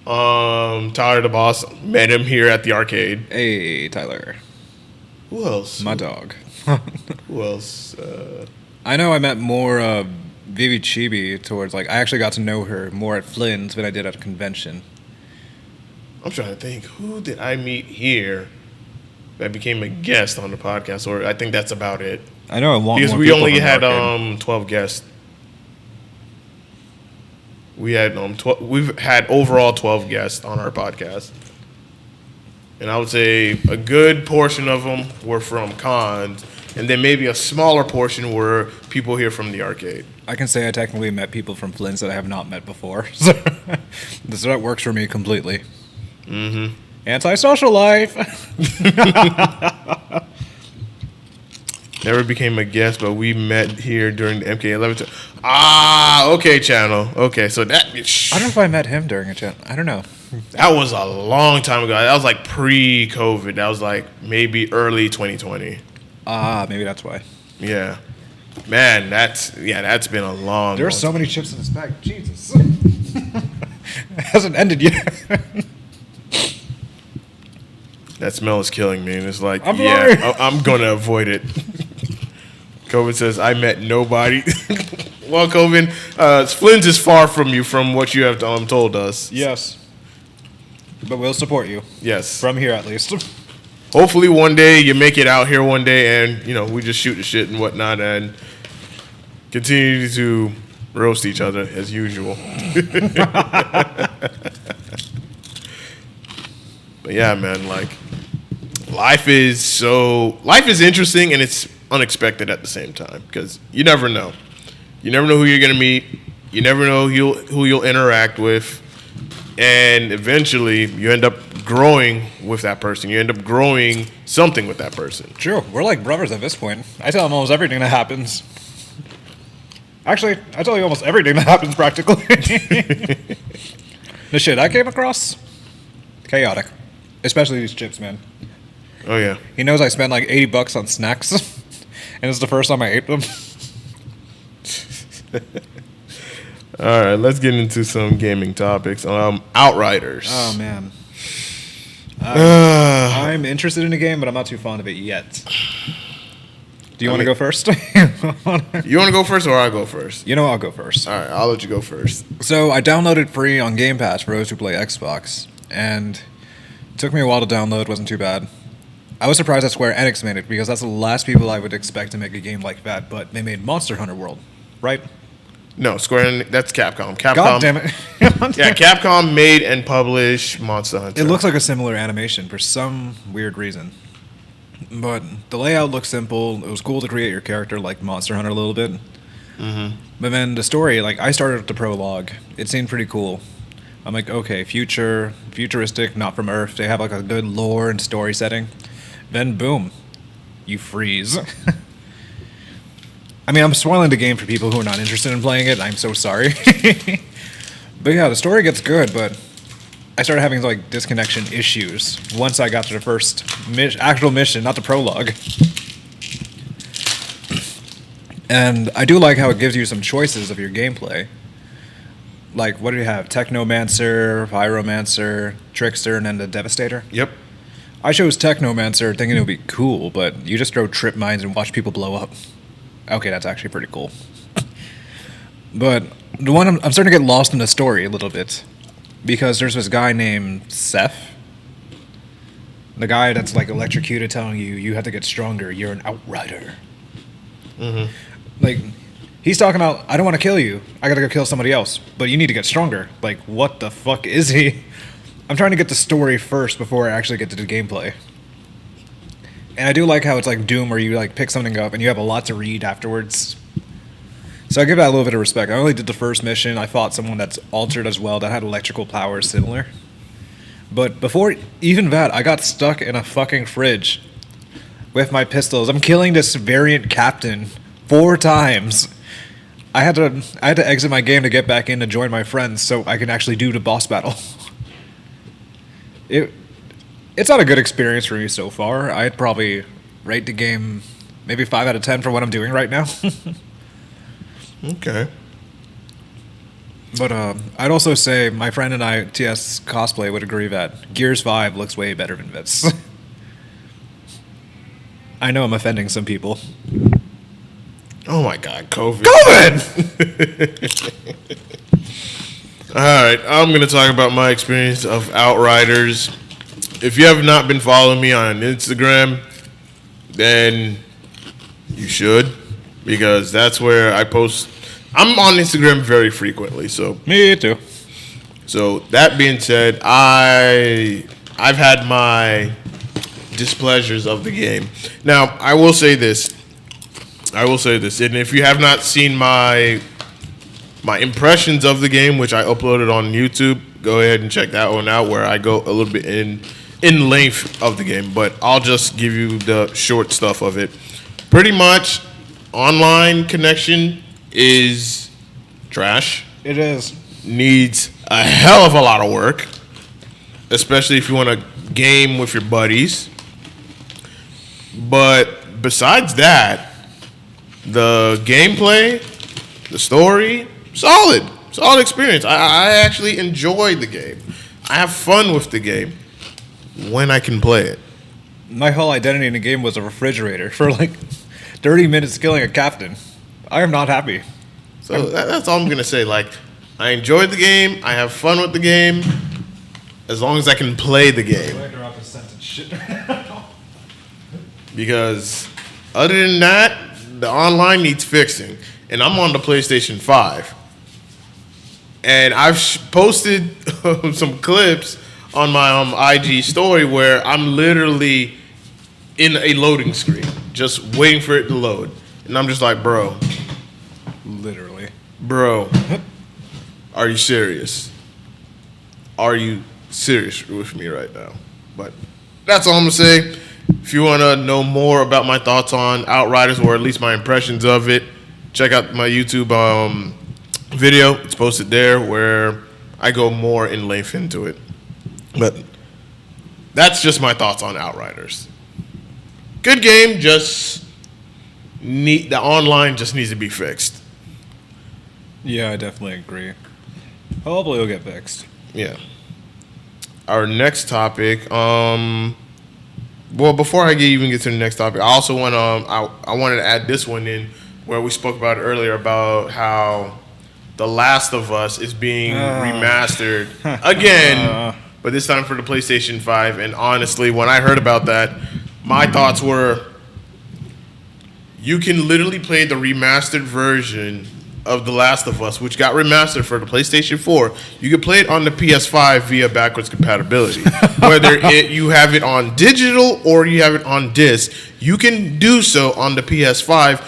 Tyler the Boss met him here at the arcade. Hey, Tyler. Who else? My dog. Who else? I know I met more Vivi Chibi towards, I actually got to know her more at Flynn's than I did at a convention. I'm trying to think. Who did I meet here that became a guest on the podcast? Or I think that's about it. I know a lot Because more we people only from the had arcade. 12 guests. We had we've had overall 12 guests on our podcast. And I would say a good portion of them were from cons, and then maybe a smaller portion were people here from the arcade. I can say I technically met people from Flynn's that I have not met before. So that works for me completely. Mm-hmm. Anti-social life. Never became a guest, but we met here during the MK11. Okay, channel. Okay, so that... I don't know if I met him during a chat. I don't know. That was a long time ago. That was like pre-COVID. That was like maybe early 2020. Maybe that's why. Yeah. Man, that's been a long... There are so many chips in this bag. Jesus. It hasn't ended yet. That smell is killing me. And it's like, I'm sorry. I'm going to avoid it. Coven says, I met nobody. Well, Coven, Flynn's is far from you from what you have told us. Yes. But we'll support you. Yes. From here, at least. Hopefully one day you make it out here one day and, we just shoot the shit and whatnot and continue to roast each other as usual. But yeah, man, like, life is interesting and it's unexpected at the same time because you never know. You never know who you're going to meet. You never know who you'll interact with. And eventually, you end up growing with that person. You end up growing something with that person. True. We're like brothers at this point. I tell him almost everything that happens. Actually, I tell you almost everything that happens practically. The shit I came across, chaotic. Especially these chips, man. Oh, yeah. He knows I spent like $80 on snacks. And it's the first time I ate them. All right, let's get into some gaming topics. Outriders. Oh, man. I'm interested in the game, but I'm not too fond of it yet. Do you want to go first? You want to go first or I go first? You know, I'll go first. All right, I'll let you go first. So I downloaded free on Game Pass for those who play Xbox, and it took me a while to download. Wasn't too bad. I was surprised that Square Enix made it because that's the last people I would expect to make a game like that. But they made Monster Hunter World, right? No, Square Enix, that's Capcom. God damn it! Yeah, Capcom made and published Monster Hunter. It looks like a similar animation for some weird reason. But the layout looks simple. It was cool to create your character like Monster Hunter a little bit. Mm-hmm. But then the story, I started with the prologue. It seemed pretty cool. I'm like, okay, futuristic, not from Earth. They have a good lore and story setting. Then boom, you freeze. I mean, I'm spoiling the game for people who are not interested in playing it. I'm so sorry. But yeah, the story gets good, but I started having like disconnection issues once I got to the first actual mission, not the prologue. And I do like how it gives you some choices of your gameplay. Like, what do you have? Technomancer, Pyromancer, Trickster, and then the Devastator? Yep. I chose Technomancer thinking it would be cool, but you just throw trip mines and watch people blow up. Okay, that's actually pretty cool. But the one I'm starting to get lost in the story a little bit. Because there's this guy named Seth. The guy that's like electrocuted telling you have to get stronger, you're an outrider. Mm-hmm. Like, he's talking about, I don't want to kill you. I gotta go kill somebody else. But you need to get stronger. Like, what the fuck is he? I'm trying to get the story first before I actually get to the gameplay. And I do like how it's like Doom where you like pick something up and you have a lot to read afterwards. So I give that a little bit of respect. I only did the first mission. I fought someone that's altered as well that had electrical powers similar. But before even that, I got stuck in a fucking fridge with my pistols. I'm killing this variant captain 4 times. I had to exit my game to get back in to join my friends so I can actually do the boss battle. It's not a good experience for me so far. I'd probably rate the game maybe 5 out of 10 for what I'm doing right now. Okay. But I'd also say my friend and I, TS Cosplay, would agree that Gears 5 looks way better than this. I know I'm offending some people. Oh my God, COVID. COVID! All right, I'm going to talk about my experience of Outriders. If you have not been following me on Instagram, then you should, because that's where I post. I'm on Instagram very frequently, so. Me too. So that being said, I've had my displeasures of the game. Now, I will say this, and if you have not seen my impressions of the game, which I uploaded on YouTube, go ahead and check that one out, where I go a little bit in length of the game, but I'll just give you the short stuff of it. Pretty much, online connection is trash. It is. Needs a hell of a lot of work, especially if you want to game with your buddies. But besides that, the gameplay, the story, solid experience. I actually enjoyed the game. I have fun with the game when I can play it. My whole identity in the game was a refrigerator for like 30 minutes killing a captain. I am not happy. So that's all I'm going to say. Like, I enjoyed the game. I have fun with the game as long as I can play the game. Because other than that, the online needs fixing. And I'm on the PlayStation 5. And I've posted some clips on my IG story where I'm literally in a loading screen, just waiting for it to load. And I'm just like, bro. Literally. Bro, are you serious? Are you serious with me right now? But that's all I'm going to say. If you want to know more about my thoughts on Outriders, or at least my impressions of it, check out my YouTube video. It's posted there where I go more in length into it. But that's just my thoughts on Outriders. Good game, just the online just needs to be fixed. Yeah, I definitely agree. Hopefully it'll get fixed. Yeah. Our next topic, well, before I even get to the next topic, I also want I wanted to add this one in where we spoke about it earlier about how The Last of Us is being remastered again, but this time for the PlayStation 5. And honestly, when I heard about that, my thoughts were, you can literally play the remastered version of The Last of Us, which got remastered for the PlayStation 4. You can play it on the PS5 via backwards compatibility. Whether you have it on digital or you have it on disc, you can do so on the PS5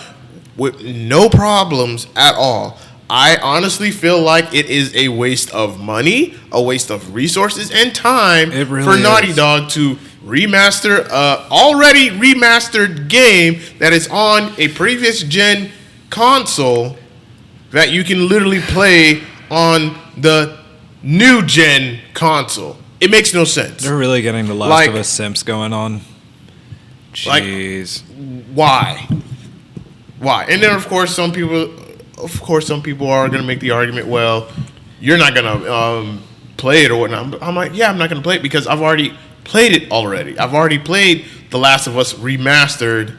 with no problems at all. I honestly feel like it is a waste of money, a waste of resources and time for Naughty Dog to remaster a already remastered game that is on a previous gen console that you can literally play on the new gen console. It makes no sense. They're really getting the Last of Us simps going on. Jeez. Why? And then of course some people are gonna make the argument, well, you're not gonna play it or whatnot. I'm like, yeah, I'm not gonna play it because I've already played it already. I've already played The Last of Us remastered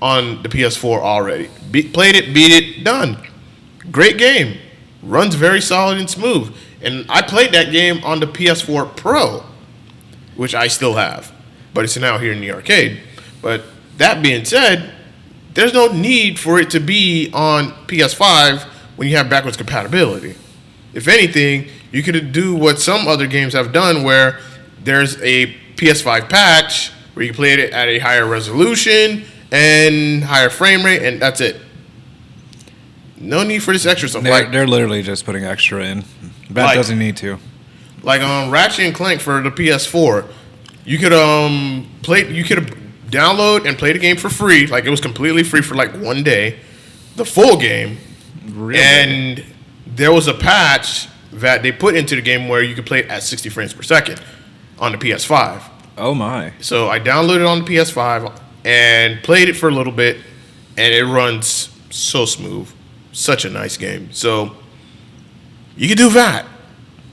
on the PS4 already. Played it, beat it, done. Great game. Runs very solid and smooth. And I played that game on the PS4 Pro, which I still have, but it's now here in the arcade. But that being said, there's no need for it to be on PS5 when you have backwards compatibility. If anything, you could do what some other games have done where there's a PS5 patch where you play it at a higher resolution and higher frame rate, and that's it. No need for this extra stuff. They're literally just putting extra in. That doesn't need to. Like on Ratchet and Clank for the PS4, you could download and play the game for free. Like it was completely free for like 1 day, the full game. Really? And there was a patch that they put into the game where you could play it at 60 frames per second on the PS5. Oh my! So I downloaded it on the PS5 and played it for a little bit, and it runs so smooth. Such a nice game. So you can do that.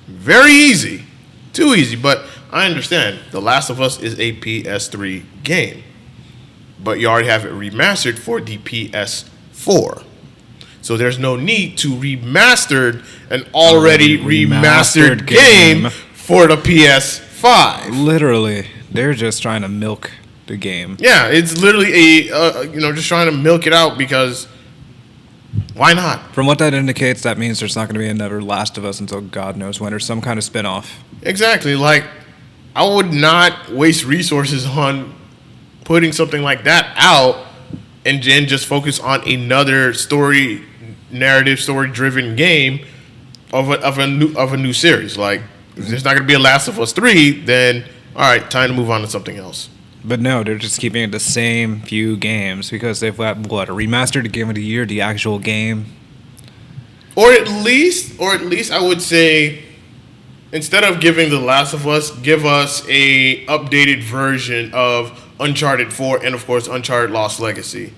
Very easy. Too easy, but I understand. The Last of Us is a PS3 game. But you already have it remastered for the PS4. So there's no need to remaster an already remastered game for the PS5. Literally. They're just trying to milk the game. Yeah, it's literally just trying to milk it out because why not? From what that indicates, that means there's not going to be another Last of Us until God knows when, or some kind of spin-off. Exactly. Like, I would not waste resources on putting something like that out and then just focus on another story-driven game of a new series. Like, if there's not going to be a Last of Us 3, then all right, time to move on to something else. But no, they're just keeping it the same few games because they've got, a remastered Game of the Year, the actual game. Or at least I would say, instead of giving The Last of Us, give us a updated version of Uncharted 4 and, of course, Uncharted Lost Legacy.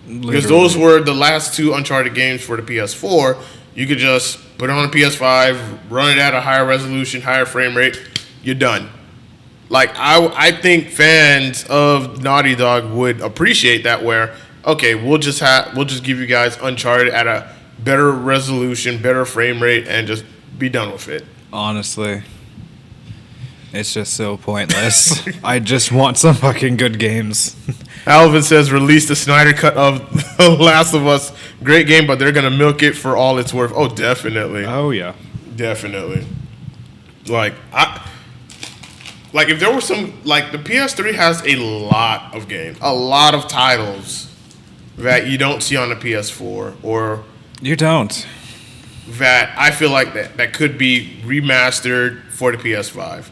Literally. Because those were the last two Uncharted games for the PS4. You could just put it on the PS5, run it at a higher resolution, higher frame rate, you're done. Like, I think fans of Naughty Dog would appreciate that where, okay, we'll just give you guys Uncharted at a better resolution, better frame rate, and just be done with it. Honestly. It's just so pointless. I just want some fucking good games. Alvin says, release the Snyder cut of The Last of Us. Great game, but they're going to milk it for all it's worth. Oh, definitely. Oh, yeah. Definitely. Like, if there were some, like, the PS3 has a lot of games, a lot of titles that you don't see on the PS4, or you don't. That I feel like that could be remastered for the PS5.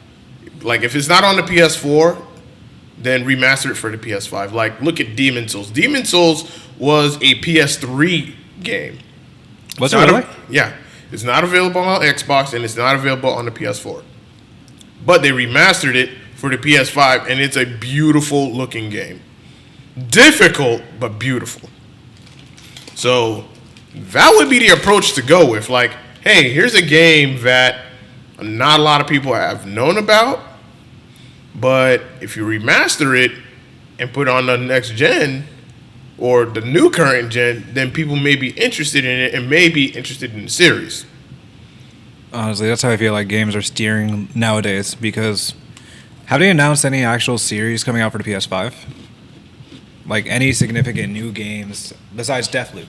Like, if it's not on the PS4, then remaster it for the PS5. Like, look at Demon's Souls. Demon's Souls was a PS3 game. Was it really? Yeah. It's not available on Xbox, and it's not available on the PS4. But they remastered it for the PS5, and it's a beautiful looking game. Difficult, but beautiful. So that would be the approach to go with. Like, hey, here's a game that not a lot of people have known about, but if you remaster it and put it on the next gen or the new current gen, then people may be interested in it and may be interested in the series. Honestly, that's how I feel like games are steering nowadays, because have they announced any actual series coming out for the PS5? Like, any significant new games besides Deathloop?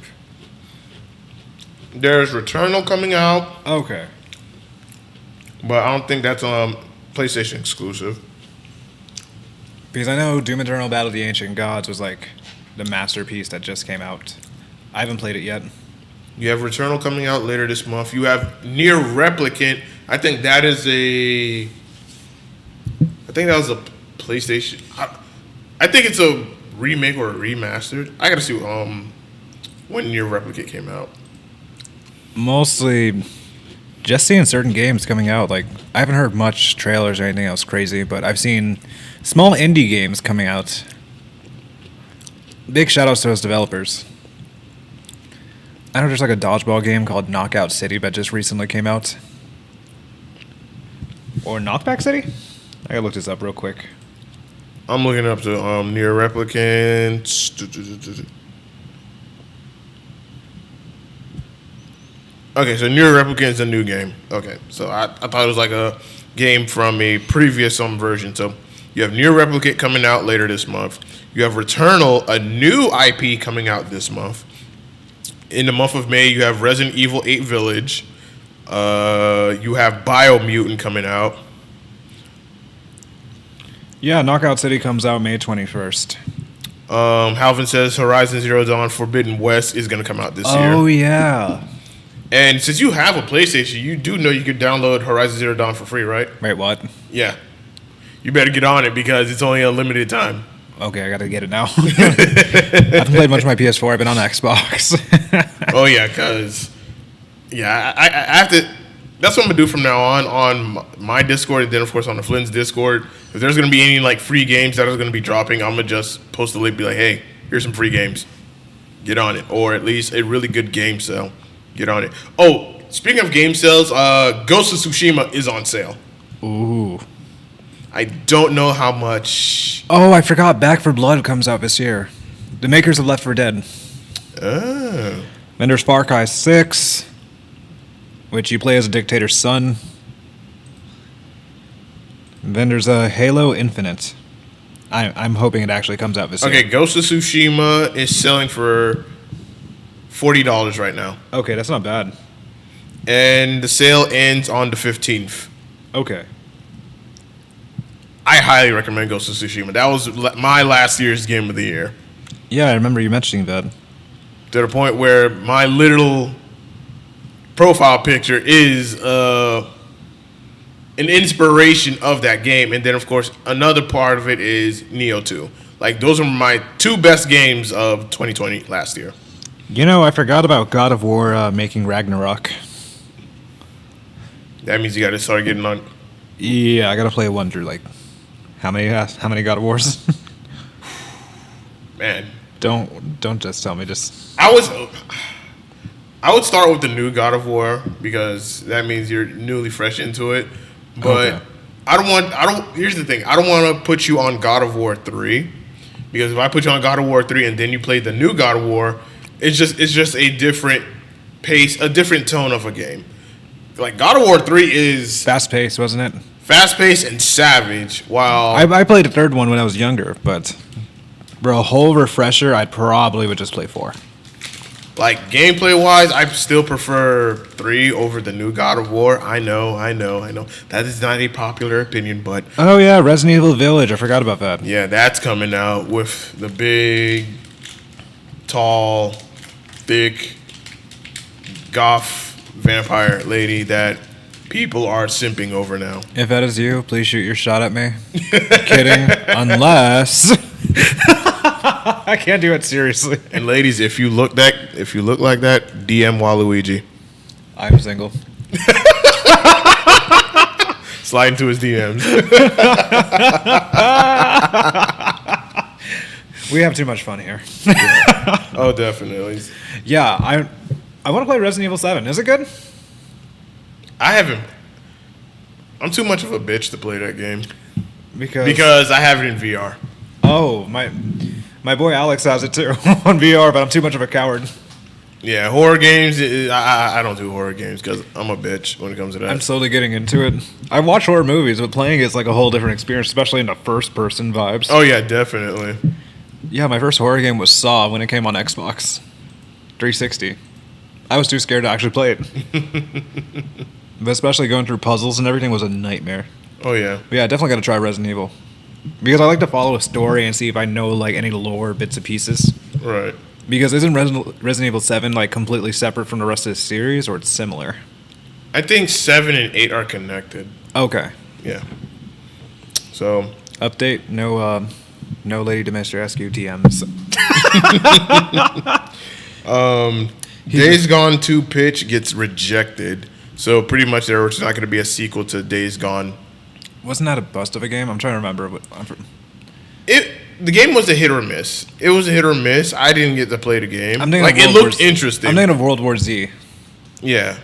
There's Returnal coming out. Okay. But I don't think that's PlayStation exclusive. Because I know Doom Eternal Battle of the Ancient Gods was like the masterpiece that just came out. I haven't played it yet. You have Returnal coming out later this month. You have Nier Replicant. I think that was a PlayStation. I think it's a remake or a remastered. I gotta see when Nier Replicant came out. Mostly just seeing certain games coming out. Like, I haven't heard much trailers or anything else crazy, but I've seen small indie games coming out. Big shout outs to those developers. I know there's like a dodgeball game called Knockout City that just recently came out. Or Knockback City? I gotta look this up real quick. I'm looking up the Near Replicants. Okay, so Near Replicant is a new game. Okay, so I thought it was like a game from a previous version. So you have Near Replicant coming out later this month. You have Returnal, a new IP coming out this month. In the month of May, you have Resident Evil 8 Village. You have Biomutant coming out. Yeah, Knockout City comes out May 21st. Halvin says Horizon Zero Dawn Forbidden West is going to come out this year. Oh, yeah. And since you have a PlayStation, you do know you could download Horizon Zero Dawn for free, right? Wait, what? Yeah. You better get on it because it's only a limited time. Okay, I gotta get it now. I haven't played much of my PS4. I've been on Xbox. Oh, yeah, because... Yeah, I have to... That's what I'm going to do from now on my Discord and then, of course, on the Flynn's Discord. If there's going to be any, like, free games that are going to be dropping, I'm going to just post a link, be like, hey, here's some free games. Get on it. Or at least a really good game sale. Get on it. Oh, speaking of game sales, Ghost of Tsushima is on sale. Ooh. I don't know how much. Oh, I forgot. Back for Blood comes out this year. The makers of Left 4 Dead. Oh. Then there's Far Cry 6, which you play as a dictator's son. And then there's Halo Infinite. I'm hoping it actually comes out this year. Okay, Ghost of Tsushima is selling for $40 right now. Okay, that's not bad. And the sale ends on the 15th. Okay. I highly recommend Ghost of Tsushima. That was my last year's game of the year. Yeah, I remember you mentioning that. To the point where my literal profile picture is an inspiration of that game. And then, of course, another part of it is Neo 2. Like, those are my two best games of 2020 last year. You know, I forgot about God of War making Ragnarok. That means you got to start getting on. Yeah, I gotta play one through like how many God of Wars? Man, don't just tell me. Just I would start with the new God of War because that means you're newly fresh into it. But okay. Here's the thing. I don't want to put you on God of War 3 because if I put you on God of War 3 and then you play the new God of War, it's just a different pace, a different tone of a game. Like, God of War 3 is fast-paced, wasn't it? Fast-paced and savage, while... I played the third one when I was younger, but for a whole refresher, I probably would just play 4. Like, gameplay-wise, I still prefer 3 over the new God of War. I know. That is not a popular opinion, but... Oh, yeah, Resident Evil Village. I forgot about that. Yeah, that's coming out with the big, tall, thick, goth vampire lady that people are simping over now. If that is you, please shoot your shot at me. Kidding. Unless I can't do it seriously. And ladies, if you look like that, DM Waluigi. I'm single. Slide into his DMs. We have too much fun here. Yeah. Oh, definitely. Yeah, I want to play Resident Evil 7. Is it good? I haven't. I'm too much of a bitch to play that game. Because I have it in VR. Oh, my boy Alex has it too on VR, but I'm too much of a coward. Yeah, horror games, I don't do horror games because I'm a bitch when it comes to that. I'm slowly getting into it. I watch horror movies, but playing it's like a whole different experience, especially in the first-person vibes. Oh, yeah, definitely. Yeah, my first horror game was Saw when it came on Xbox 360. I was too scared to actually play it. But especially going through puzzles and everything was a nightmare. Oh, yeah. But yeah, I definitely got to try Resident Evil. Because I like to follow a story and see if I know like any lore bits and pieces. Right. Because isn't Resident Evil 7 like completely separate from the rest of the series, or it's similar? I think 7 and 8 are connected. Okay. Yeah. So. Update, no Lady Dimitrescu DMs. Days Gone 2 pitch gets rejected So pretty much there was not going to be a sequel to Days Gone. Wasn't that a bust of a game? I'm trying to remember. The game was a hit or miss. It was a hit or miss. I didn't get to play the game. I'm thinking like it looked interesting. I'm thinking of World War Z. Yeah.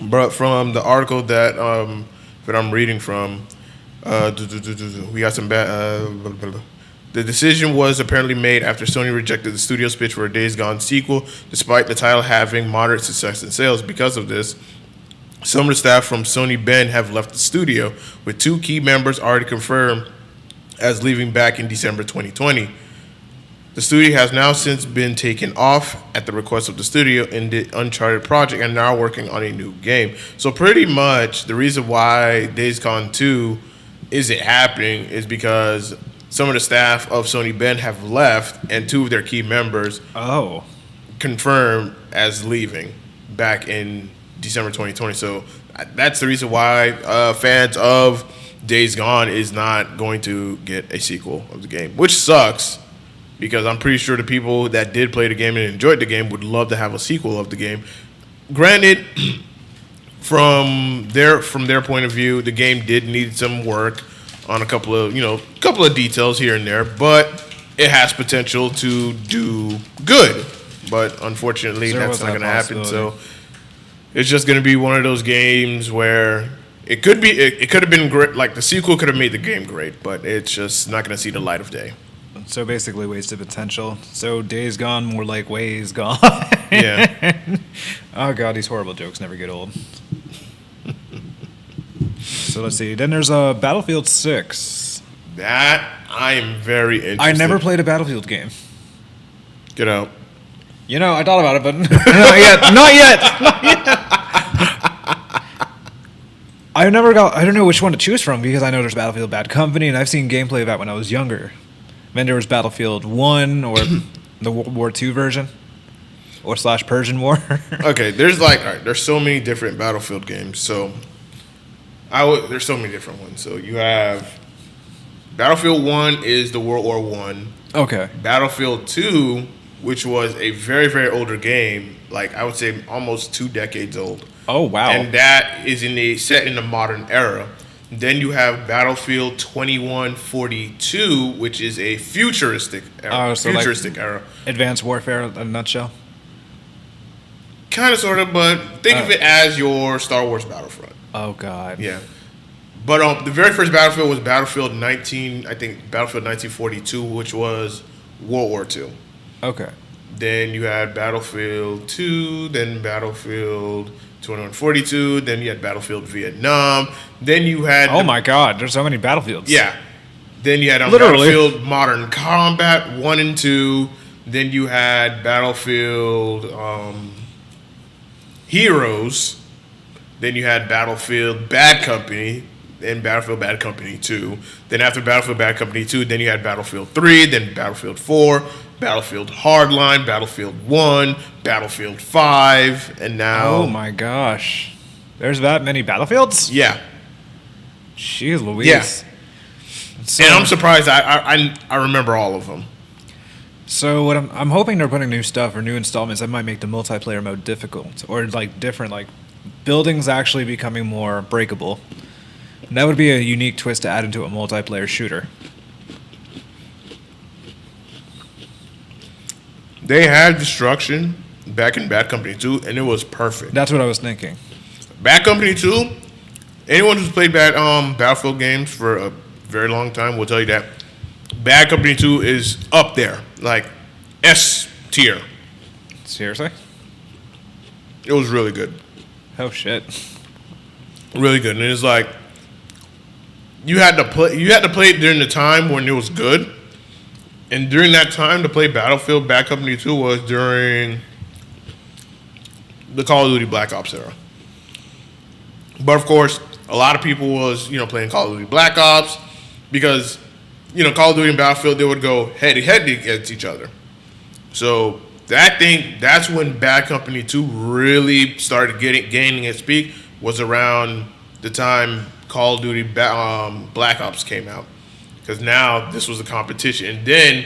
But from the article that I'm reading from, we got some bad. The decision was apparently made after Sony rejected the studio's pitch for a Days Gone sequel, despite the title having moderate success in sales. Because of this, some of the staff from Sony Bend have left the studio, with 2 key members already confirmed as leaving back in December 2020. The studio has now since been taken off at the request of the studio in the Uncharted project and now working on a new game. So pretty much the reason why Days Gone 2 isn't happening is because some of the staff of Sony Bend have left and 2 of their key members confirmed as leaving back in December 2020. So that's the reason why fans of Days Gone is not going to get a sequel of the game, which sucks because I'm pretty sure the people that did play the game and enjoyed the game would love to have a sequel of the game. Granted, from their point of view, the game did need some work on a couple of details here and there, but it has potential to do good. But unfortunately, that's not going to happen. So it's just going to be one of those games where it could have been great. Like the sequel could have made the game great, but it's just not going to see the light of day. So basically, wasted potential. So Days Gone, more like Ways Gone. Yeah. Oh god, these horrible jokes never get old. So let's see. Then there's a Battlefield 6. That I am very interested. I never played a Battlefield game. Get out. You know, I thought about it, but not yet. I don't know which one to choose from because I know there's Battlefield Bad Company, and I've seen gameplay of that when I was younger. Then there was Battlefield 1 or the World War II version or / Persian War. Okay, there's so many different Battlefield games. So there's so many different ones. So you have Battlefield 1 is the World War 1. Okay. Battlefield 2, which was a very, very older game, like I would say almost 2 decades old. Oh, wow. And that is set in the modern era. Then you have Battlefield 2142, which is a futuristic era. Era. Advanced Warfare in a nutshell? Kind of, sort of, but think of it as your Star Wars Battlefront. Oh, God. Yeah. But the very first Battlefield was Battlefield 1942, which was World War II. Okay. Then you had Battlefield 2, then Battlefield 2142, then you had Battlefield Vietnam, then you had... Oh my god, there's so many Battlefields. Yeah. Then you had Literally. Battlefield Modern Combat 1 and 2, then you had Battlefield Heroes, then you had Battlefield Bad Company, then Battlefield Bad Company 2, then after Battlefield Bad Company 2, then you had Battlefield 3, then Battlefield 4, Battlefield Hardline, Battlefield 1, Battlefield 5, and now... Oh my gosh. There's that many Battlefields? Yeah. Jeez Louise. Yeah. So, and I'm surprised I remember all of them. So what I'm hoping they're putting new stuff or new installments that might make the multiplayer mode difficult or like different, like buildings actually becoming more breakable. And that would be a unique twist to add into a multiplayer shooter. They had destruction back in Bad Company 2, and it was perfect. That's what I was thinking. Bad Company 2, anyone who's played Battlefield games for a very long time will tell you that Bad Company 2 is up there, like S tier. Seriously? It was really good. Oh shit. Really good. And it's like you had to play it during the time when it was good. And during that time to play Battlefield Bad Company 2 was during the Call of Duty Black Ops era. But of course, a lot of people was, playing Call of Duty Black Ops because, Call of Duty and Battlefield, they would go head to head against each other. So that's when Bad Company 2 really started gaining its peak, was around the time Call of Duty Black Ops came out. Because now this was a competition. And then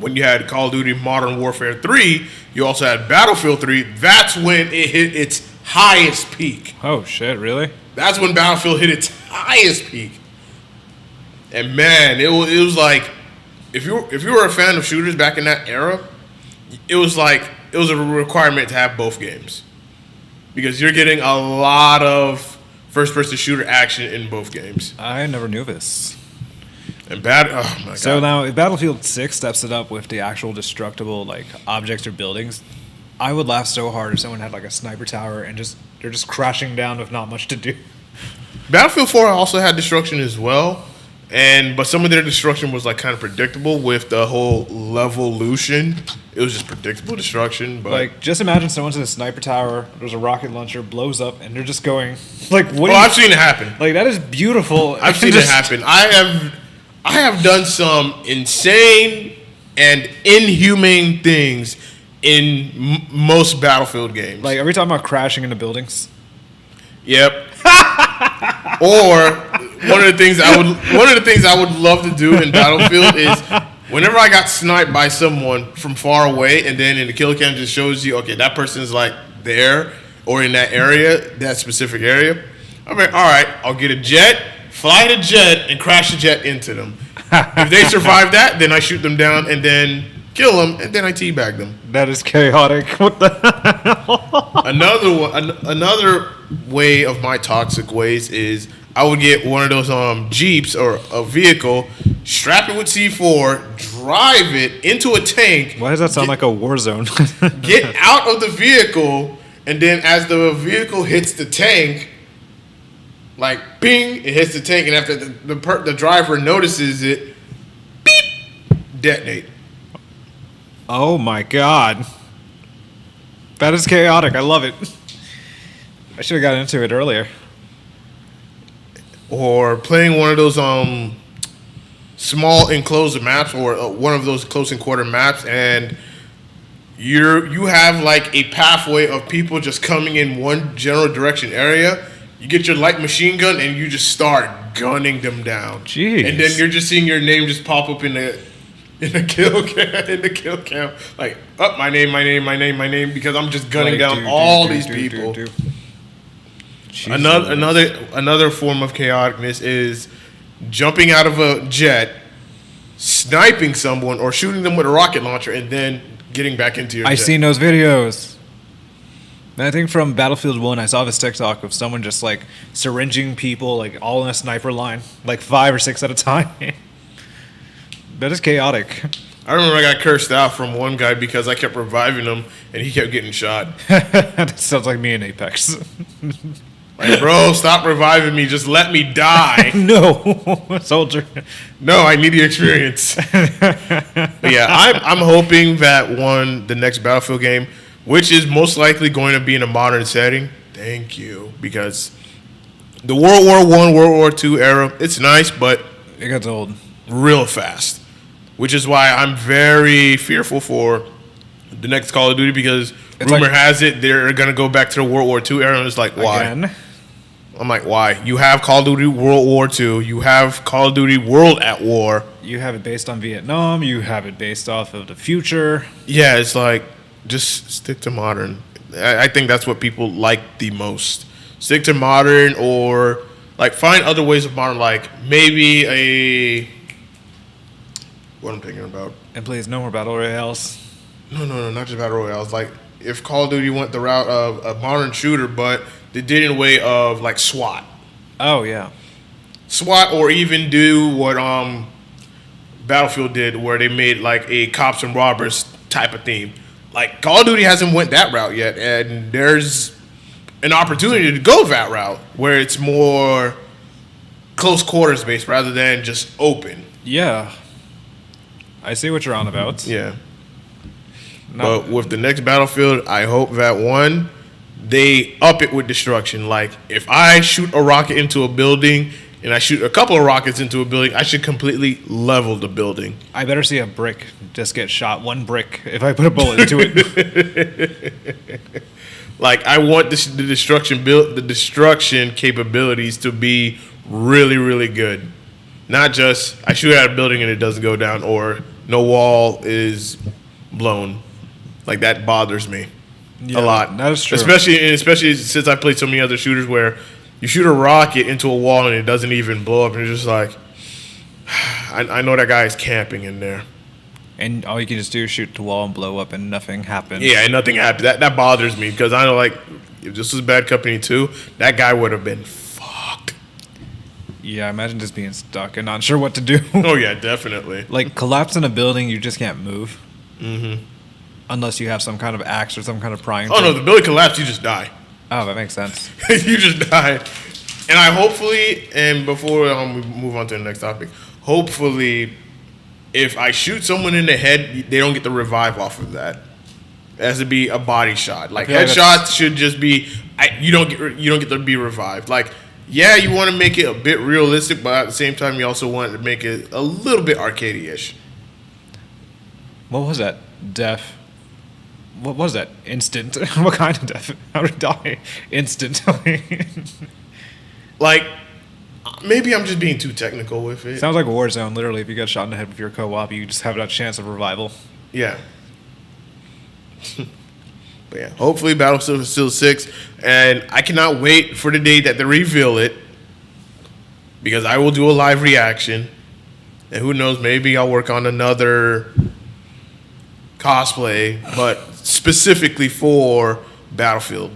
when you had Call of Duty Modern Warfare 3, you also had Battlefield 3. That's when it hit its highest peak. Oh shit! Really? That's when Battlefield hit its highest peak. And man, it was like if you were a fan of shooters back in that era, it was a requirement to have both games because you're getting a lot of first-person shooter action in both games. I never knew this. And oh my god! So now, if Battlefield 6 steps it up with the actual destructible like objects or buildings, I would laugh so hard if someone had like a sniper tower and they're just crashing down with not much to do. Battlefield 4 also had destruction as well, but some of their destruction was like kind of predictable with the whole levolution. It was just predictable destruction. But like, just imagine someone's in a sniper tower. There's a rocket launcher, blows up, and they're just going like, "What?" I've seen it happen. Like that is beautiful. I've seen it happen. I have done some insane and inhumane things in most Battlefield games. Like, are we talking about crashing into buildings? Yep. Or one of the things I would love to do in Battlefield is whenever I got sniped by someone from far away, and then in the kill cam just shows you, okay, that person's like there or in that area, that specific area. I'm like, all right, I'll get a jet, fly the jet, and crash the jet into them. If they survive that, then I shoot them down and then kill them, and then I teabag them. That is chaotic. What the hell? Another way of my toxic ways is I would get one of those Jeeps or a vehicle, strap it with C4, drive it into a tank. Why does that sound like a war zone? Get out of the vehicle, and then as the vehicle hits the tank, like bing, it hits the tank, and after the driver notices it, beep, detonate. Oh my god. That is chaotic. I love it. I should have got into it earlier. Or playing one of those small enclosed maps, or one of those close quarter maps, and you have like a pathway of people just coming in one general direction area. You get your light machine gun and you just start gunning them down. Jeez. And then you're just seeing your name just pop up in the kill cam, like, oh, my name, because I'm just gunning down all these people. Another form of chaoticness is jumping out of a jet, sniping someone, or shooting them with a rocket launcher, and then getting back into your jet. I've seen those videos. And I think from Battlefield 1, I saw this TikTok of someone just like syringing people like all in a sniper line, like 5 or 6 at a time. That is chaotic. I remember I got cursed out from one guy because I kept reviving him and he kept getting shot. That sounds like me in Apex. Like, bro, stop reviving me. Just let me die. No, soldier. No, I need the experience. But yeah, I'm hoping that the next Battlefield game, which is most likely going to be in a modern setting. Thank you, because the World War I, World War II era, it's nice, but it gets old real fast. Which is why I'm very fearful for the next Call of Duty, because rumor has it they're going to go back to the World War II era, and it's like, why? Again? I'm like, why? You have Call of Duty World War II. You have Call of Duty World at War. You have it based on Vietnam. You have it based off of the future. Yeah, it's like, just stick to modern. I think that's what people like the most. Stick to modern, or like find other ways of modern, like maybe what I'm thinking about. And please, no more battle royales. No, not just battle royales. Like, if Call of Duty went the route of a modern shooter, but they did it in a way of like SWAT. Oh yeah, SWAT, or even do what Battlefield did, where they made like a cops and robbers type of theme. Like, Call of Duty hasn't went that route yet, and there's an opportunity to go that route where it's more close quarters based rather than just open. Yeah. I see what you're on about. Yeah. But with the next Battlefield, I hope that they up it with destruction. Like, if I shoot a rocket into a building and I shoot a couple of rockets into a building, I should completely level the building. I better see a brick just get shot, one brick, if I put a bullet into it. Like, I want the destruction capabilities to be really, really good. Not just I shoot at a building and it doesn't go down, or no wall is blown. Like, that bothers me. Yeah, a lot. that is true. Especially since I played so many other shooters where you shoot a rocket into a wall and it doesn't even blow up, and you're just like, I know that guy is camping in there. And all you can just do is shoot the wall and blow up, and nothing happens. Yeah, and nothing happened. That bothers me because I know, like, if this was Bad Company 2, that guy would have been fucked. Yeah, imagine just being stuck and not sure what to do. Oh yeah, definitely. Like, collapse in a building, you just can't move. Mm-hmm. Unless you have some kind of axe or some kind of prying. Oh no, the building collapsed, you just die. Oh, that makes sense. You just die. And I hopefully, and before we move on to the next topic, hopefully, if I shoot someone in the head, they don't get the revive off of that. It has to be a body shot. Like headshots should just be you don't get to be revived. Like, yeah, you want to make it a bit realistic, but at the same time, you also want to make it a little bit arcadey-ish. What was that? Death. What was that? Instant. What kind of death? How did he die? Instantly. Like, maybe I'm just being too technical with it. Sounds like Warzone. Literally, if you get shot in the head with your co-op, you just have that chance of revival. Yeah. But yeah, hopefully Battlefield 6, and I cannot wait for the day that they reveal it, because I will do a live reaction, and who knows, maybe I'll work on another cosplay, but specifically for Battlefield.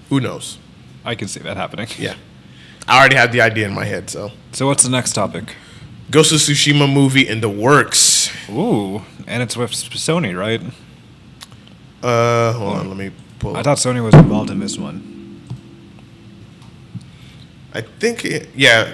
Who knows? I can see that happening. Yeah. I already have the idea in my head, so. So what's the next topic? Ghost of Tsushima movie in the works. Ooh, and it's with Sony, right? Hold on, let me pull I up. thought Sony was involved in this one. I think,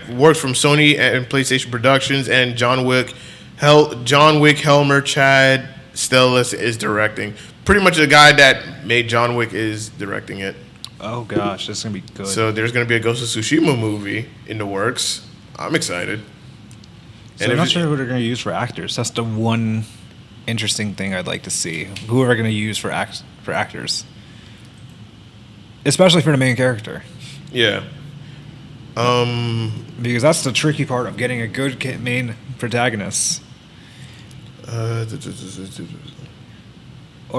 works from Sony and PlayStation Productions, and John Wick Helmer Chad Stellis is directing. Pretty much the guy that made John Wick is directing it. Oh gosh, this is gonna be good. So there's gonna be a Ghost of Tsushima movie in the works. I'm excited. So I'm not sure who they're gonna use for actors. That's the one interesting thing I'd like to see. Who are they gonna use for actors? Especially for the main character. Yeah. Because that's the tricky part of getting a good main protagonist. Or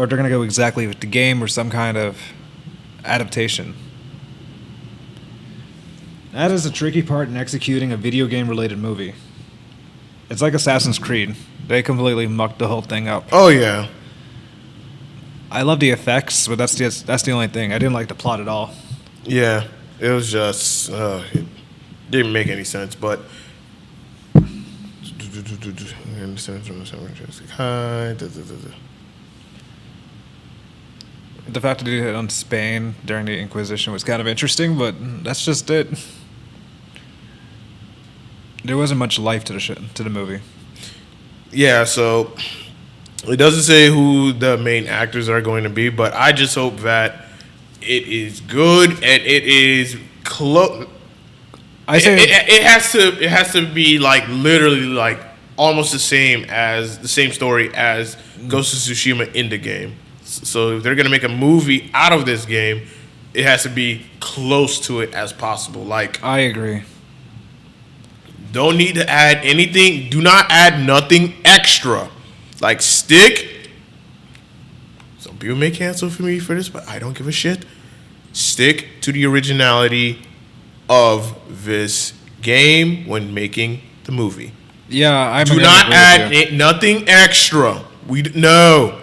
they're gonna go exactly with the game or some kind of adaptation. That is a tricky part in executing a video game related movie. It's like Assassin's Creed. They completely mucked the whole thing up. Oh yeah. I love the effects, but that's the only thing. I didn't like the plot at all. Yeah. It was just it didn't make any sense, but The fact that they did it on Spain during the Inquisition was kind of interesting, but that's just it. There wasn't much life to the movie. Yeah, so it doesn't say who the main actors are going to be, but I just hope that it is good and it is close. I say it has to be like literally like almost the same story as Ghost of Tsushima in the game. So if they're gonna make a movie out of this game, it has to be close to it as possible. Like, I agree. Don't need to add anything. Do not add nothing extra. Like, stick. Some people may cancel for me for this, but I don't give a shit. Stick to the originality of this game when making the movie. Yeah, do not add nothing extra. No.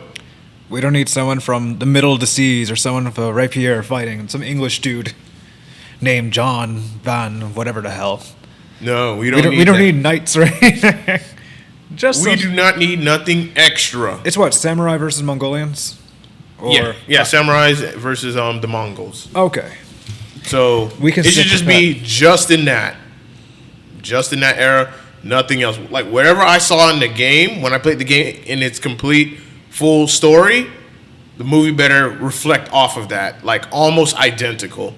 We don't need someone from the middle of the seas or someone with a rapier fighting some English dude named John Van whatever the hell. No, we don't need knights, right? We do not need nothing extra. It's what, samurai versus Mongolians? Or, yeah, samurais versus the Mongols. Okay. So it should just be just in that era, nothing else. Like whatever I saw in the game when I played the game in its complete full story, the movie better reflect off of that, like almost identical.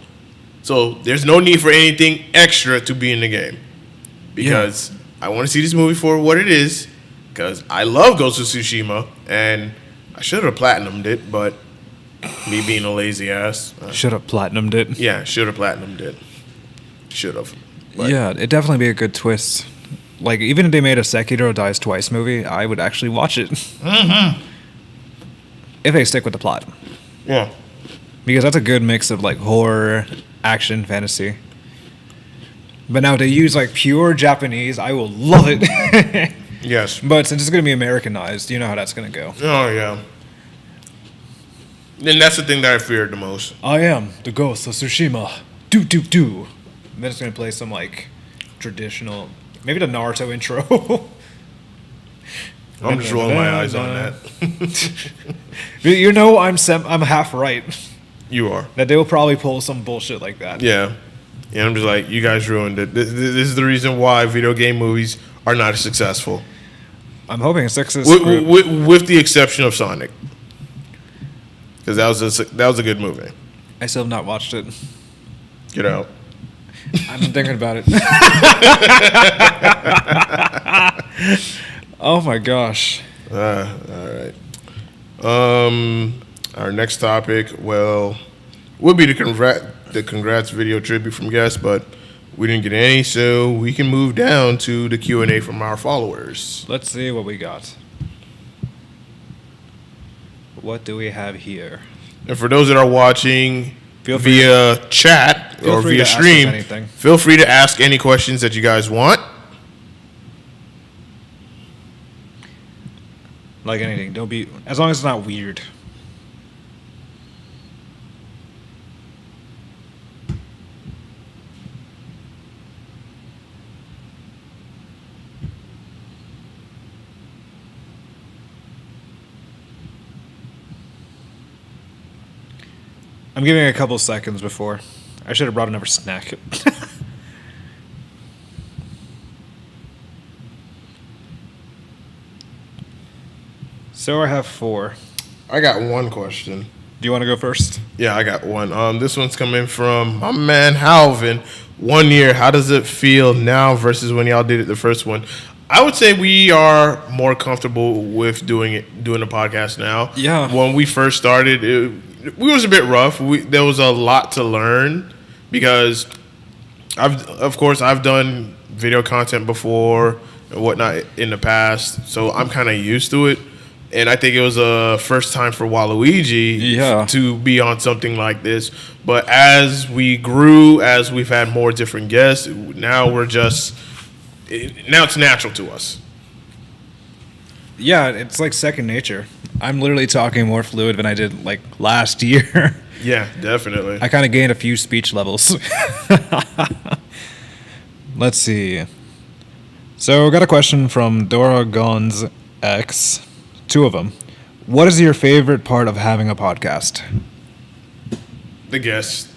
So there's no need for anything extra to be in the game, because I want to see this movie for what it is, because I love Ghost of Tsushima, and I should have platinumed it, but me being a lazy ass. Should have platinumed it. Yeah, should have platinumed it. Should have. Yeah, it'd definitely be a good twist. Like, even if they made a Sekiro Dies Twice movie, I would actually watch it. Mm-hmm. If they stick with the plot. Yeah. Because that's a good mix of like horror, action, fantasy. But now to use like pure Japanese, I will love it. Yes. But since it's going to be Americanized, you know how that's going to go. Oh, yeah. And that's the thing that I feared the most. I am the ghost of Tsushima. Do, do, do. And then it's going to play some like traditional, maybe the Naruto intro. I'm just rolling my eyes on that. You know, I'm half right. You are. That they will probably pull some bullshit like that. Yeah. And I'm just like, you guys ruined it. This is the reason why video game movies are not as successful. I'm hoping it's success. With the exception of Sonic. Because that was a good movie. I still have not watched it. Get out. I've been thinking about it. Oh my gosh. All right. Our next topic, well, would be the congrats video tribute from guests, but we didn't get any, so we can move down to the Q&A from our followers. Let's see what we got. What do we have here? And for those that are watching via chat or via stream, feel free to ask any questions that you guys want. Like anything. Don't be, as long as it's not weird. I'm giving it a couple seconds before. I should have brought another snack. So I have 4. I got one question. Do you want to go first? Yeah, I got one. This one's coming from my man Halvin. 1 year, how does it feel now versus when y'all did it the first one? I would say we are more comfortable with doing the podcast now. Yeah. When we first started, we was a bit rough. There was a lot to learn because I've done video content before and whatnot in the past, so I'm kind of used to it. And I think it was a first time for Waluigi to be on something like this. But as we grew, as we've had more different guests, now it's natural to us. Yeah, it's like second nature. I'm literally talking more fluid than I did like last year. Yeah, definitely. I kind of gained a few speech levels. Let's see. So, got a question from Dora Gons X. 2 of them. What is your favorite part of having a podcast? The guests.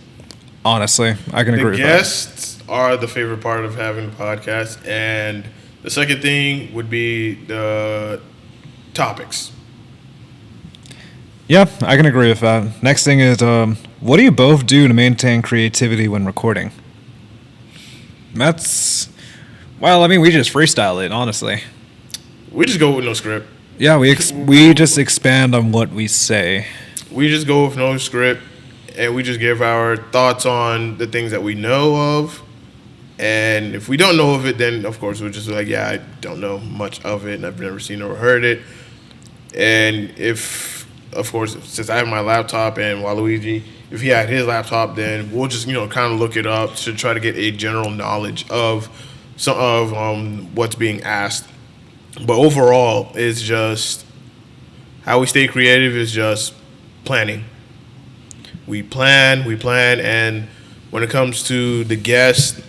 Honestly, I can agree with that. The guests are the favorite part of having a podcast, and the second thing would be the topics. Yeah, I can agree with that. Next thing is, what do you both do to maintain creativity when recording? Well, I mean, we just freestyle it, honestly. We just go with no script. Yeah, we just expand on what we say. We just go with no script, and we just give our thoughts on the things that we know of. And if we don't know of it, then, of course, we're just like, yeah, I don't know much of it, and I've never seen or heard it. And if, of course, since I have my laptop and Waluigi, if he had his laptop, then we'll just, kind of look it up to try to get a general knowledge of what's being asked. But overall, it's just how we stay creative is just planning. We plan, and when it comes to the guests,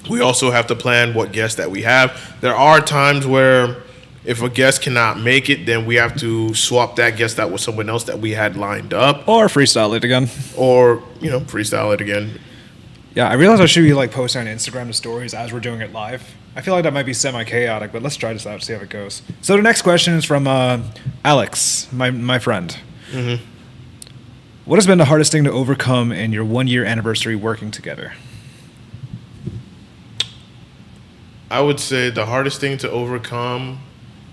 we also have to plan what guests that we have. There are times where if a guest cannot make it, then we have to swap that guest out with someone else that we had lined up. Or freestyle it again. Or, freestyle it again. Yeah, I realize I should be like posting on Instagram the stories as we're doing it live. I feel like that might be semi-chaotic, but let's try this out, see how it goes. So the next question is from Alex, my friend. Mm-hmm. What has been the hardest thing to overcome in your 1-year anniversary working together? I would say the hardest thing to overcome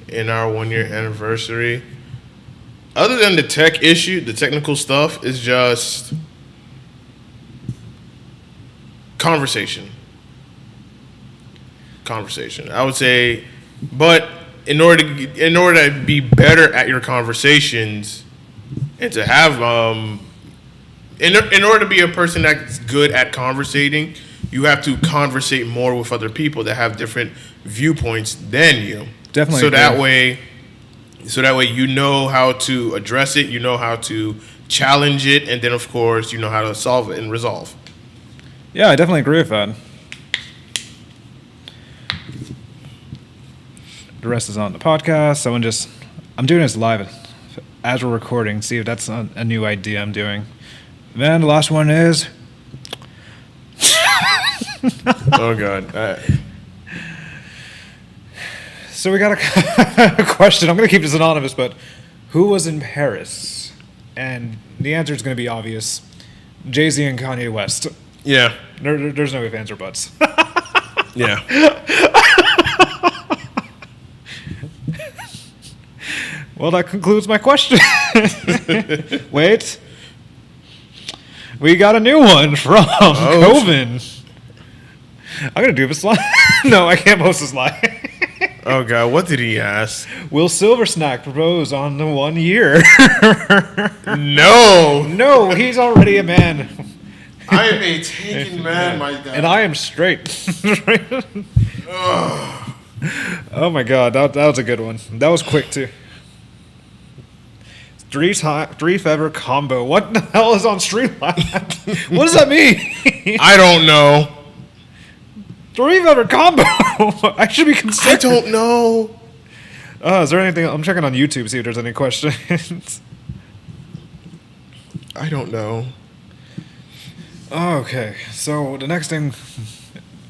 in our 1-year anniversary, other than the tech issue, the technical stuff, is just conversation. I would say, but in order to be better at your conversations, and to have in order to be a person that's good at conversating, you have to conversate more with other people that have different viewpoints than you. Definitely. So that way you know how to address it, you know how to challenge it, and then of course you know how to solve it and resolve. Yeah, I definitely agree with that. The rest is on the podcast. I'm doing this live as we're recording. See if that's a new idea I'm doing. And then the last one is. Oh God. So we got a question. I'm going to keep this anonymous, but who was in Paris? And the answer is going to be obvious. Jay-Z and Kanye West. Yeah. There's no ifs, ands, or buts. Yeah. Well, that concludes my question. Wait. We got a new one from Coven. I'm going to do this line. No, I can't post this line. Oh, God. What did he ask? Will Silver Snack propose on the 1 year? No. No, he's already a man. I am a taken man, my God. And I am straight. Oh, my God. That was a good one. That was quick, too. Three feather combo. What the hell is on Streamlabs? What does that mean? I don't know. Three feather combo. I should be concerned. I don't know. Is there anything? I'm checking on YouTube to see if there's any questions. I don't know. Okay, so the next thing.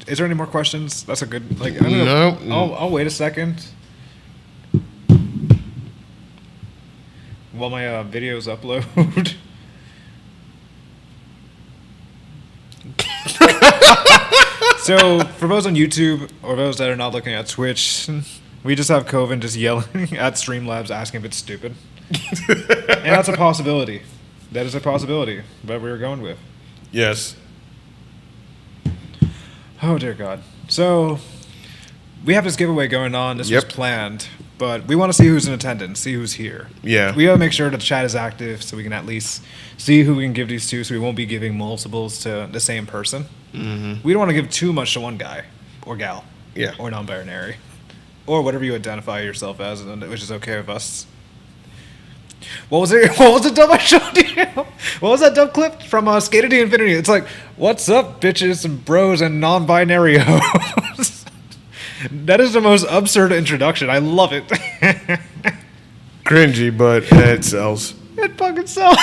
Is there any more questions? That's a good. No. I'll wait a second. While my videos upload. So, for those on YouTube, or those that are not looking at Twitch, we just have Coven just yelling at Streamlabs asking if it's stupid. And that's a possibility. That is a possibility that we were going with. Yes. Oh, dear God. So, we have this giveaway going on. This was planned. But we want to see who's in attendance, see who's here. Yeah. We got to make sure that the chat is active so we can at least see who we can give these to, so we won't be giving multiples to the same person. Mm-hmm. We don't want to give too much to one guy or gal. Yeah. Or non-binary. Or whatever you identify yourself as, which is okay with us. What was it? What was the dub I showed you? What was that dub clip from Skater to Infinity? It's like, what's up, bitches and bros and non-binary hoes? That is the most absurd introduction. I love it. Cringy, but it sells. It fucking sells.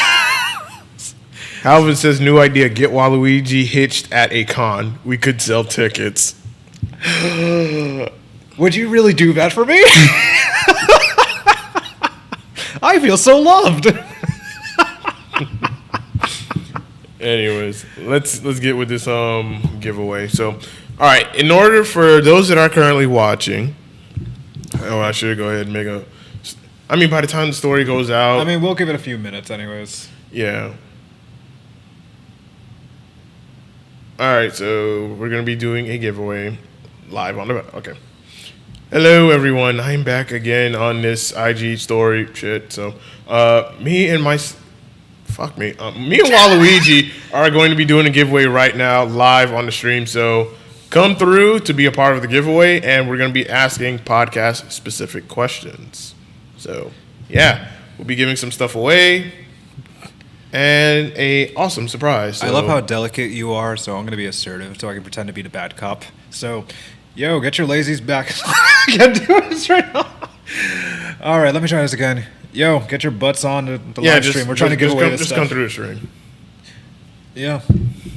Calvin says, new idea, get Waluigi hitched at a con. We could sell tickets. Would you really do that for me? I feel so loved. Anyways, let's get with this giveaway. So, all right, in order for those that are currently watching, I should go ahead and make by the time the story goes out. We'll give it a few minutes anyways. Yeah. All right, so we're going to be doing a giveaway live on the... Okay. Hello, everyone. I'm back again on this IG story shit. So, me and Waluigi are going to be doing a giveaway right now live on the stream. So, come through to be a part of the giveaway, and we're going to be asking podcast-specific questions. So, yeah, we'll be giving some stuff away. And a awesome surprise. So. I love how delicate you are, so I'm going to be assertive so I can pretend to be the bad cop. So, yo, get your lazies back. I can't do this right now. All right, let me try this again. Yo, get your butts on the live stream. We're trying to give away this stuff. Just come through the stream. Yeah,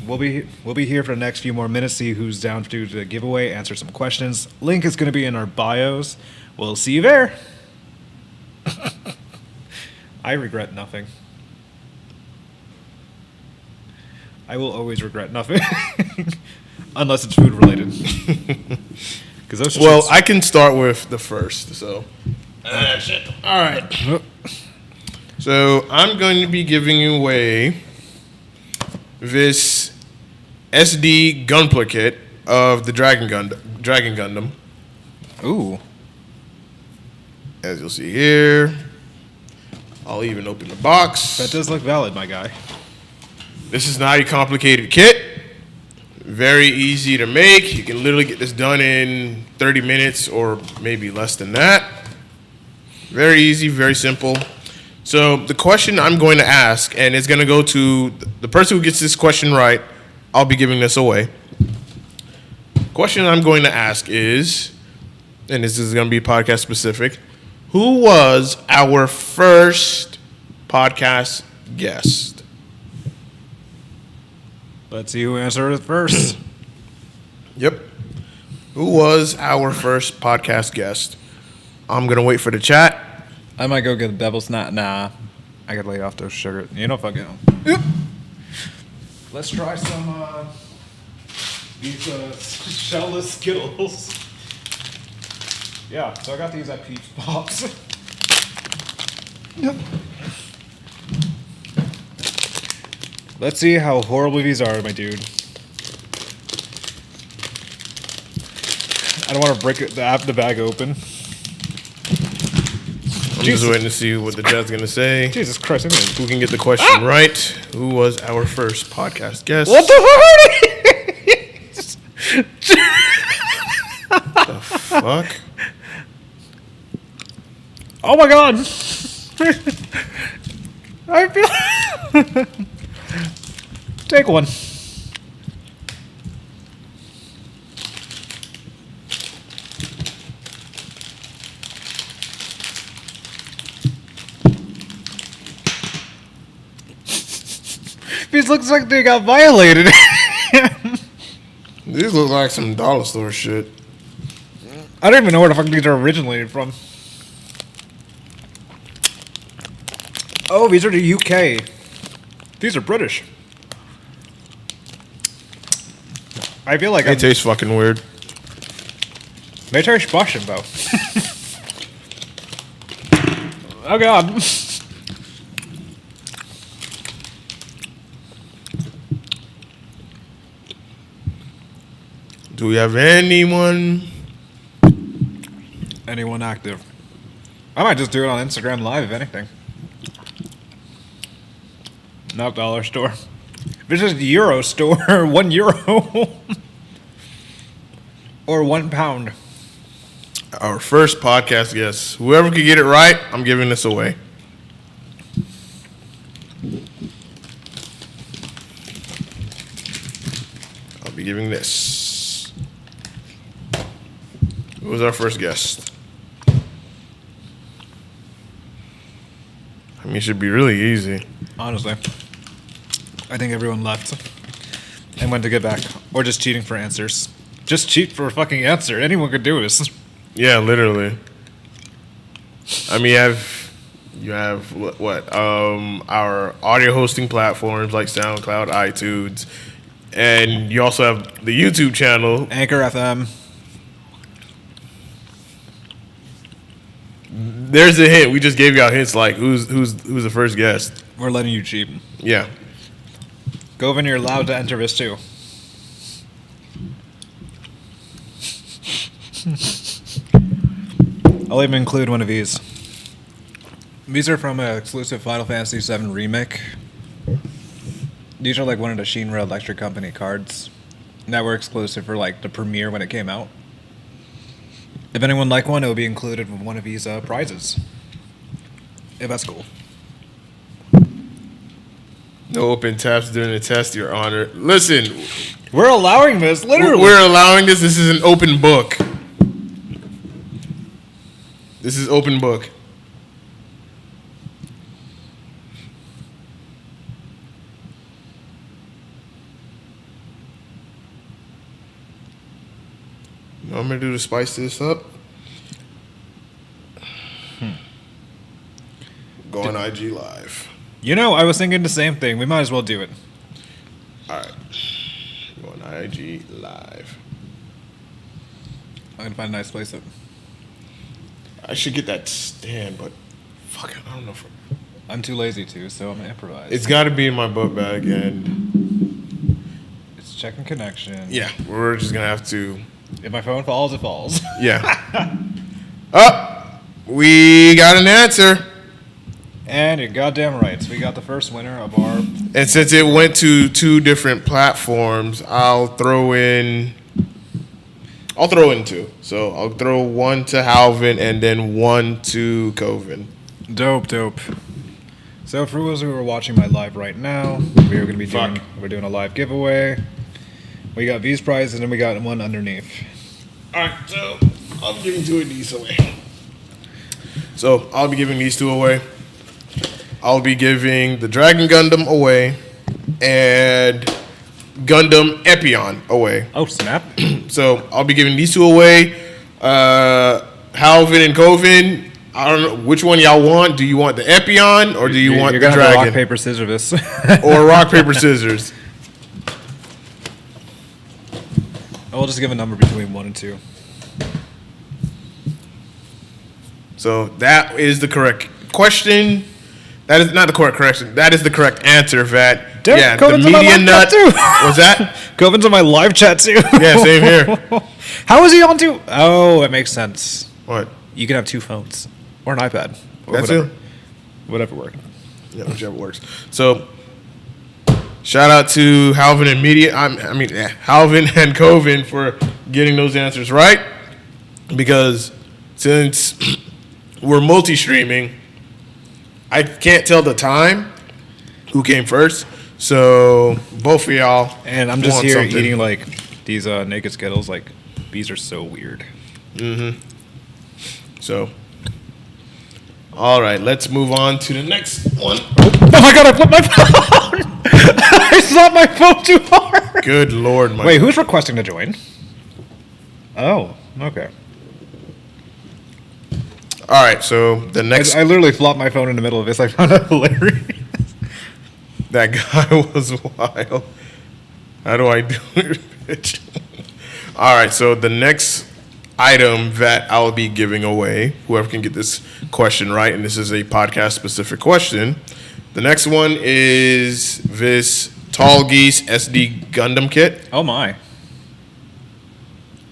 we'll be here for the next few more minutes, see who's down to do the giveaway, answer some questions. Link is going to be in our bios. We'll see you there. I regret nothing. I will always regret nothing. Unless it's food related. Well, I can start with the first. So, shit. All right. So I'm going to be giving away this SD gunpla kit of the Dragon Gundam. Ooh. As you'll see here. I'll even open the box. That does look valid, my guy. This is not a complicated kit. Very easy to make. You can literally get this done in 30 minutes or maybe less than that. Very easy, very simple. So the question I'm going to ask, and it's going to go to the person who gets this question right, I'll be giving this away. Question I'm going to ask is, and this is going to be podcast specific, who was our first podcast guest? Let's see who answered it first. Yep. Who was our first podcast guest? I'm going to wait for the chat. I might go get the devil's knot. Nah. I gotta lay off those sugar. You know, fuck it. Yep. Let's try some, these, shellless Skittles. Yeah, so I got these at Peach Pops. Yep. Let's see how horrible these are, my dude. I don't want to break the bag open. I'm just waiting to see what the chat's going to say. Jesus Christ. Who can get the question right? Who was our first podcast guest? What the fuck? Oh my god. I feel... Take one. These looks like they got violated. These look like some dollar store shit. I don't even know where the fuck these are originated from. Oh, these are the UK. These are British. I feel like They taste fucking weird. They taste Russian though. Oh god. Do we have anyone? Anyone active? I might just do it on Instagram Live, if anything. Not dollar store. This is Euro store. €1. Or £1. Our first podcast guest. Whoever could get it right, I'm giving this away. I'll be giving this. Who was our first guest? I mean, it should be really easy. Honestly. I think everyone left. And went to get back. Or just cheating for answers. Just cheat for a fucking answer. Anyone could do this. Yeah, literally. I mean, you have what? Our audio hosting platforms like SoundCloud, iTunes, and you also have the YouTube channel, Anchor FM. There's a hint. We just gave y'all hints like who's the first guest. We're letting you cheat. Yeah. Govan, you're allowed to enter this too. I'll even include one of these. These are from an exclusive Final Fantasy VII remake. These are like one of the Shinra Electric Company cards that were exclusive for like the premiere when it came out. If anyone liked one, it will be included with one of these prizes. If that's cool. No open taps during the test, Your Honor. Listen, we're allowing this, literally. We're allowing this. This is an open book. This is open book. You know what I'm going to do to spice this up? Go on IG Live. You know, I was thinking the same thing. We might as well do it. All right. Go on IG Live. I'm going to find a nice place. I should get that stand, but fuck it, I don't know. I'm too lazy to, so I'm going to improvise. It's got to be in my book bag, and it's checking connection. Yeah, we're just going to have to. If my phone falls, it falls. Yeah. Oh, we got an answer. And you're goddamn right. So we got the first winner of our. And since it went to 2 different platforms, I'll throw in 2. So I'll throw 1 to Halvin and then 1 to Coven. Dope. So for those who are watching my live right now, we're doing a live giveaway. We got these prizes and then we got one underneath. Alright, so I'll be giving 2 of these away. So I'll be giving these 2 away. I'll be giving the Dragon Gundam away and Gundam Epion away. Oh, snap. So I'll be giving these 2 away. Halvin and Coven, I don't know which one y'all want. Do you want the Epion or do you want the Dragon? Rock, paper, scissors this. Or rock, paper, scissors. I'll just give a number between 1 and 2. So that is the correct question. That is not the correct correction. That is the correct answer, Vat. Dude, yeah, Coven's the on my media live nut. chat too. What's that? Coven's on my live chat too. Yeah, same here. How is he on 2? Oh, it makes sense. What? You can have 2 phones or an iPad. Or That's whatever. it. Whatever works. Yeah, whichever works. So, shout out to Halvin and Halvin and Coven for getting those answers right. Because since we're multi-streaming, I can't tell the time who came first. So both of y'all. And I'm just want here something. eating like these naked Skittles. Like these are so weird. So, all right, let's move on to the next one. Oh my god! I flipped my phone. I slapped my phone too hard. Good Lord, my. Wait, who's requesting to join? Oh, okay. All right, so the next. I literally flopped my phone in the middle of this. I found it hilarious. That guy was wild. How do I do it, bitch? All right, so the next item that I'll be giving away, whoever can get this question right, and this is a podcast-specific question. The next one is this Tall Geese SD Gundam kit. Oh my.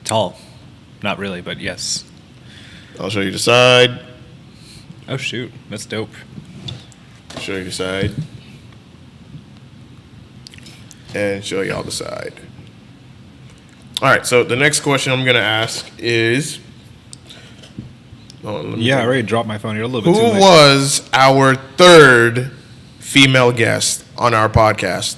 Tall. Not really, but yes. I'll show you the side. Oh shoot, that's dope. Show you the side. And show y'all the side. All right, so the next question I'm going to ask is... I already dropped my phone. You're a little bit too late. Who was our third female guest on our podcast?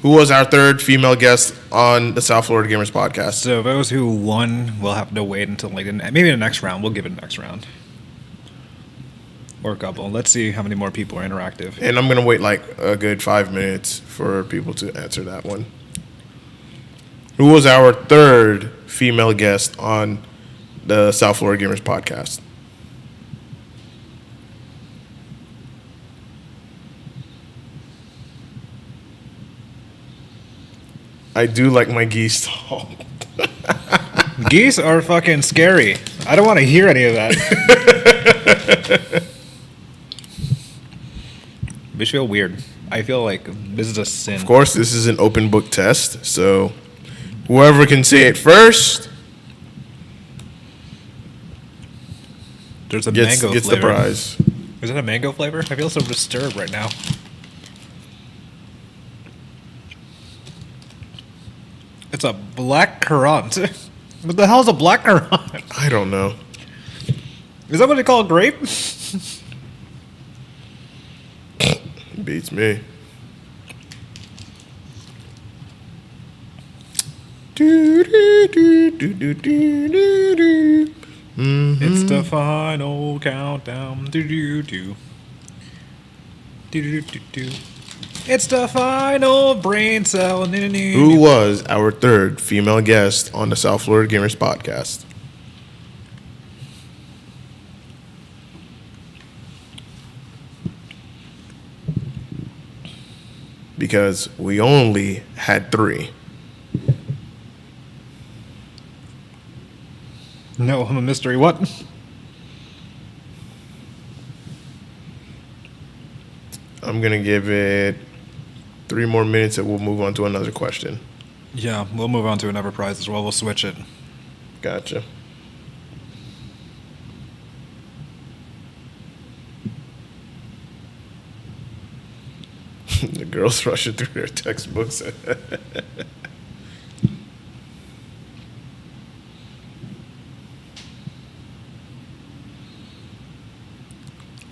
Who was our third female guest on the South Florida Gamers podcast? So those who won will have to wait until maybe the next round. We'll give it the next round. Or a couple. Let's see how many more people are interactive. And I'm going to wait like a good 5 minutes for people to answer that one. Who was our third female guest on the South Florida Gamers podcast? I do like my geese tall. Geese are fucking scary. I don't want to hear any of that. They feel weird. I feel like this is a sin. Of course, this is an open book test, so whoever can say it first There's a gets mango the flavor. prize. Is it a mango flavor? I feel so disturbed right now. It's a black currant. What the hell is a black currant? I don't know. Is that what they call a grape? Beats me. It's the final countdown. Do do do. Do do do do. It's the final brain cell. Who was our third female guest on the South Florida Gamers podcast? Because we only had 3. No, I'm a mystery. What? I'm going to give it 3 more minutes and we'll move on to another question. Yeah, we'll move on to another prize as well. We'll switch it. Gotcha. Girls rushing through their textbooks.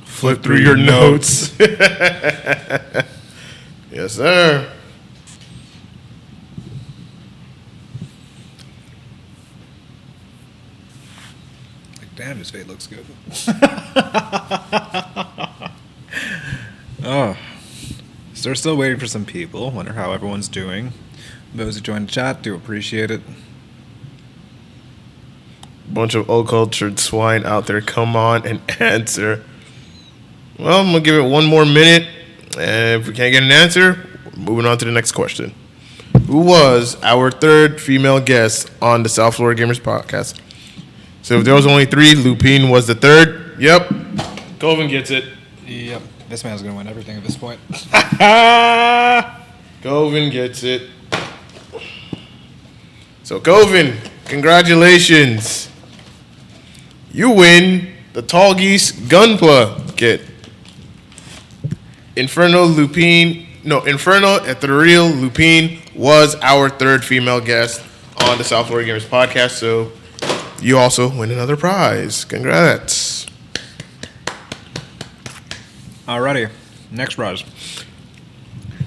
Flip through your notes. Yes, sir. Like, damn, his fate looks good. Oh. So we're still waiting for some people. Wonder how everyone's doing. Those who joined the chat do appreciate it. Bunch of old-cultured swine out there. Come on and answer. Well, I'm going to give it one more minute. And if we can't get an answer, we're moving on to the next question. Who was our third female guest on the South Florida Gamers podcast? So if there was only 3, Lupine was the third. Yep. Colvin gets it. Yep. This man's going to win everything at this point. Colvin gets it. So, Colvin, congratulations. You win the Tall Geese Gunpla kit. Inferno Ethereal Lupine was our third female guest on the South Florida Gamers podcast, so you also win another prize. Congrats. Alrighty, next prize.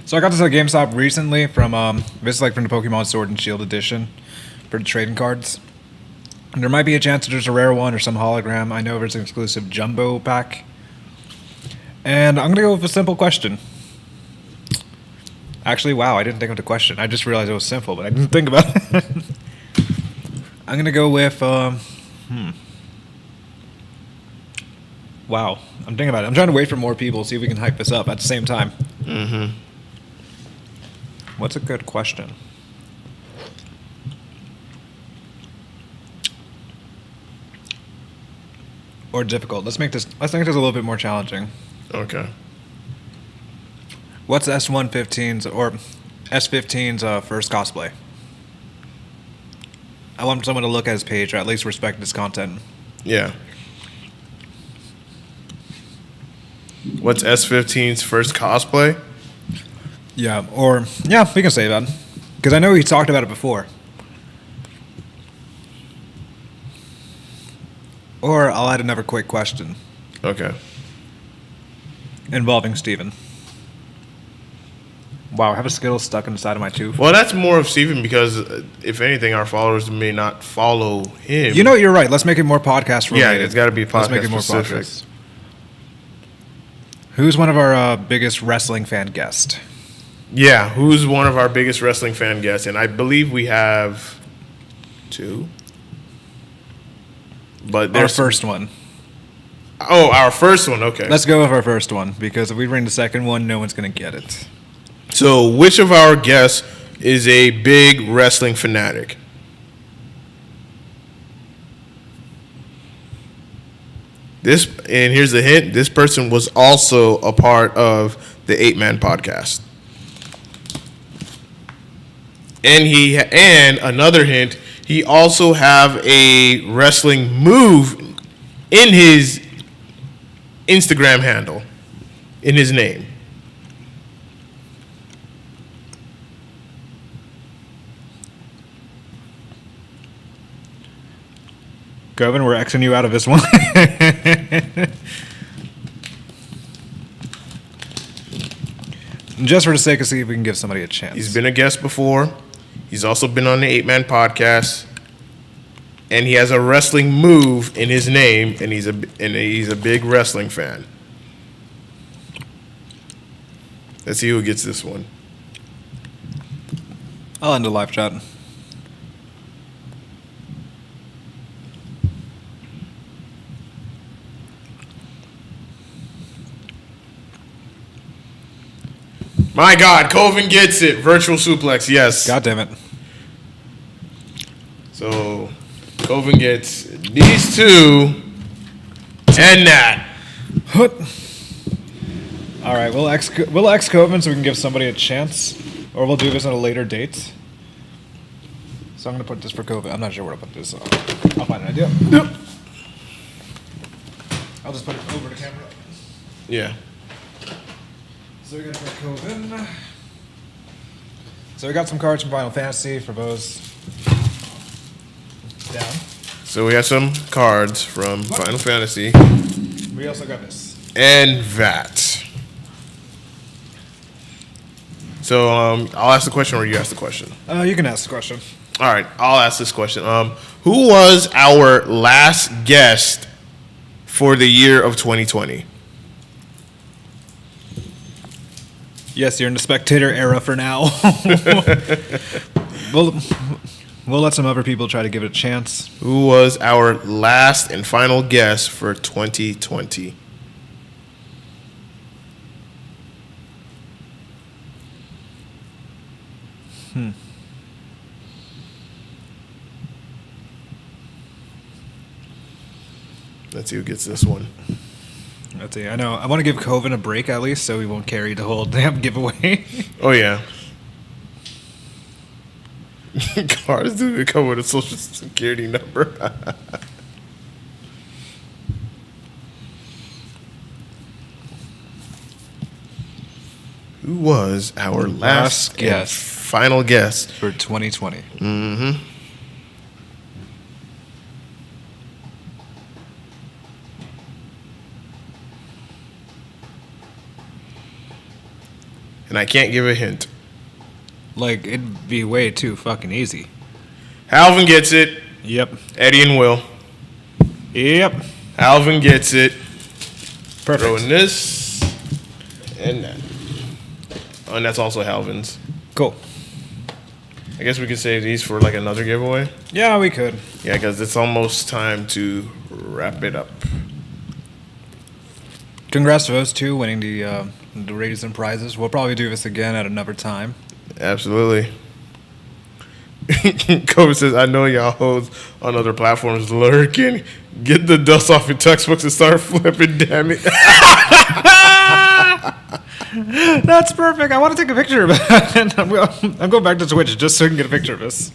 So I got this at GameStop recently from this is like from the Pokemon Sword and Shield edition for the trading cards. And there might be a chance that there's a rare one or some hologram. I know there's an exclusive jumbo pack. And I'm gonna go with a simple question. Actually, wow, I didn't think of the question. I just realized it was simple, but I didn't think about it. I'm gonna go with Wow, I'm thinking about it. I'm trying to wait for more people, see if we can hype this up at the same time. Mm-hmm. What's a good question? Or difficult. Let's make this a little bit more challenging. Okay. What's S15's or S15's first cosplay? I want someone to look at his page or at least respect his content. Yeah. What's S15's first cosplay? Yeah, or yeah, we can say that because I know he talked about it before. Or I'll add another quick question. Okay. Involving Steven. Wow, I have a Skittle stuck inside of my tooth. Well, that's more of Steven because, if anything, our followers may not follow him. You know, you're right. Let's make it more podcast related. Yeah, it's got to be podcast Let's make it more specific. podcast. Who's one of our biggest wrestling fan guests? Yeah, who's one of our biggest wrestling fan guests? And I believe we have 2. But Our first one. Oh, our first one. Okay. Let's go with our first one because if we bring the second one, no one's going to get it. So, which of our guests is a big wrestling fanatic? And here's the hint, this person was also a part of the 8-Man podcast. And another hint, he also have a wrestling move in his Instagram handle, in his name. Govin, we're Xing you out of this one. Just for the sake of see if we can give somebody a chance. He's been a guest before. He's also been on the 8-Man podcast. And he has a wrestling move in his name, and he's a big wrestling fan. Let's see who gets this one. I'll end the live chat. My God, Colvin gets it. Virtual suplex, yes. God damn it. So, Colvin gets these 2 and that. All right, we'll X Coven so we can give somebody a chance, or we'll do this at a later date. So I'm gonna put this for Coven. I'm not sure where to put this. I'll find an idea. Yep. I'll just put it over the camera. Yeah. So we got Coven. So we got some cards from Final Fantasy for those down. So we have some cards from Final Fantasy. We also got this. And that. So I'll ask the question or you ask the question? You can ask the question. All right, I'll ask this question. Who was our last guest for the year of 2020? Yes, you're in the spectator era for now. We'll let some other people try to give it a chance. Who was our last and final guest for 2020? Let's see who gets this one. Let's see. I know. I want to give Coven a break at least, so we won't carry the whole damn giveaway. Oh yeah. Cards do come with a social security number. Who was our last guest? Final guest for 2020. Mm-hmm. And I can't give a hint. Like, it'd be way too fucking easy. Alvin gets it. Yep. Eddie and Will. Yep. Alvin gets it. Perfect. Throwing this and that. Oh, and that's also Alvin's. Cool. I guess we could save these for like another giveaway. Yeah, we could. Yeah, because it's almost time to wrap it up. Congrats to those two winning the ratings and prizes. We'll probably do this again at another time. Absolutely. Kobe says, I know y'all hoes on other platforms lurking. Get the dust off your textbooks and start flipping, damn it. That's perfect. I want to take a picture of it. I'm going back to Twitch just so I can get a picture of this.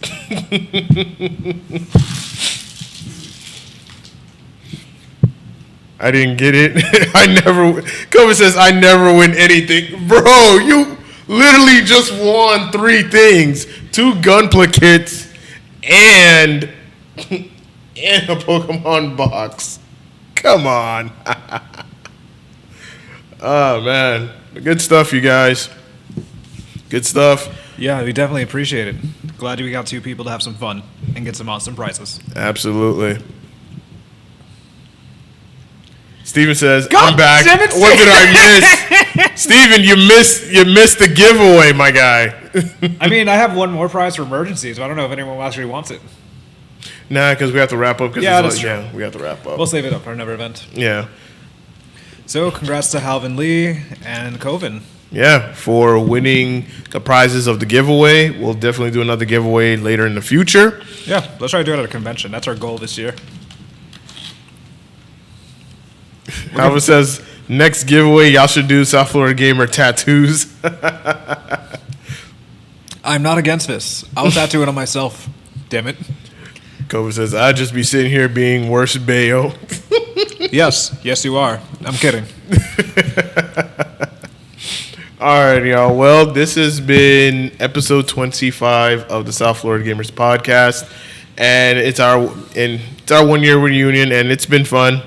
I didn't get it. Kobe says, I never win anything. Bro, you literally just won 3 things. 2 gunplicates and a Pokemon box. Come on. Oh, man. Good stuff, you guys. Good stuff. Yeah, we definitely appreciate it. Glad we got 2 people to have some fun and get some awesome prizes. Absolutely. Steven says, God I'm back. damn it, What did I miss? Steven, you missed the giveaway, my guy. I mean, I have one more prize for emergencies, but I don't know if anyone actually wants it. Nah, because we have to wrap up. Yeah, that's true. Yeah, we have to wrap up. We'll save it up for another event. Yeah. So, congrats to Halvin Lee and Coven. Yeah, for winning the prizes of the giveaway. We'll definitely do another giveaway later in the future. Yeah, let's try to do it at a convention. That's our goal this year. Alvin says, next giveaway, y'all should do South Florida Gamer tattoos. I'm not against this. I'll tattoo it on myself. Damn it. Kobe says, I'd just be sitting here being worse Bayo. Yes, you are. I'm kidding. All right, y'all. Well, this has been episode 25 of the South Florida Gamers podcast, and it's our 1-year reunion, and it's been fun.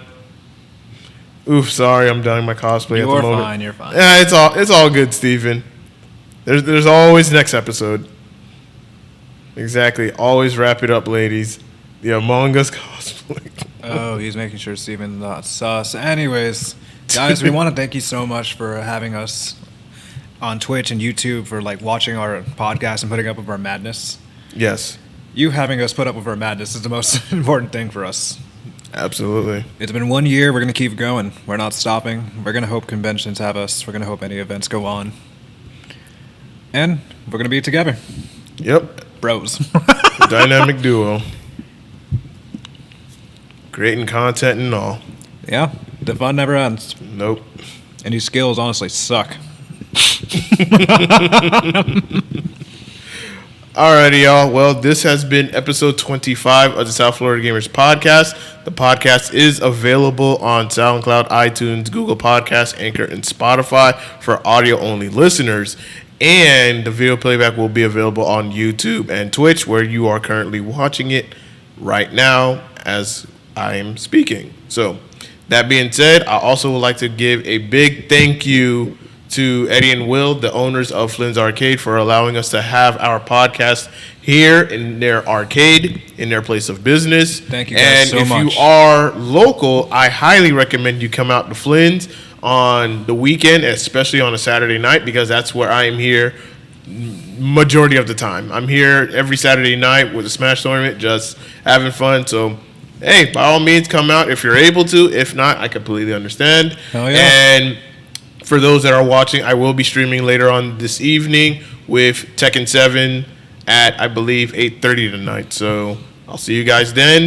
Oof, sorry, I'm done my cosplay at the moment. You're fine. You're fine. Yeah, it's all good, Stephen. There's always next episode. Exactly. Always wrap it up, ladies. The Among Us cosplay. Oh, he's making sure Steven's not sus. Anyways, guys, we want to thank you so much for having us on Twitch and YouTube, for like watching our podcast and putting up with our madness. Yes. You having us put up with our madness is the most important thing for us. Absolutely. It's been 1 year. We're going to keep going. We're not stopping. We're going to hope conventions have us. We're going to hope any events go on. And we're going to be together. Yep. Bros. Dynamic duo. Creating content and all. Yeah. The fun never ends. Nope. And these skills honestly suck. Alrighty, y'all. Well, this has been episode 25 of the South Florida Gamers podcast. The podcast is available on SoundCloud, iTunes, Google Podcasts, Anchor, and Spotify for audio-only listeners. And the video playback will be available on YouTube and Twitch, where you are currently watching it right now as I am speaking. So, that being said, I also would like to give a big thank you to Eddie and Will, the owners of Flynn's Arcade, for allowing us to have our podcast here in their arcade, in their place of business. Thank you guys so much. And if you are local, I highly recommend you come out to Flynn's on the weekend, especially on a Saturday night, because that's where I am here majority of the time. I'm here every Saturday night with a Smash tournament, just having fun. So, hey, by all means, come out if you're able to. If not, I completely understand. Hell yeah. And for those that are watching, I will be streaming later on this evening with Tekken 7 at, I believe, 8:30 tonight. So I'll see you guys then.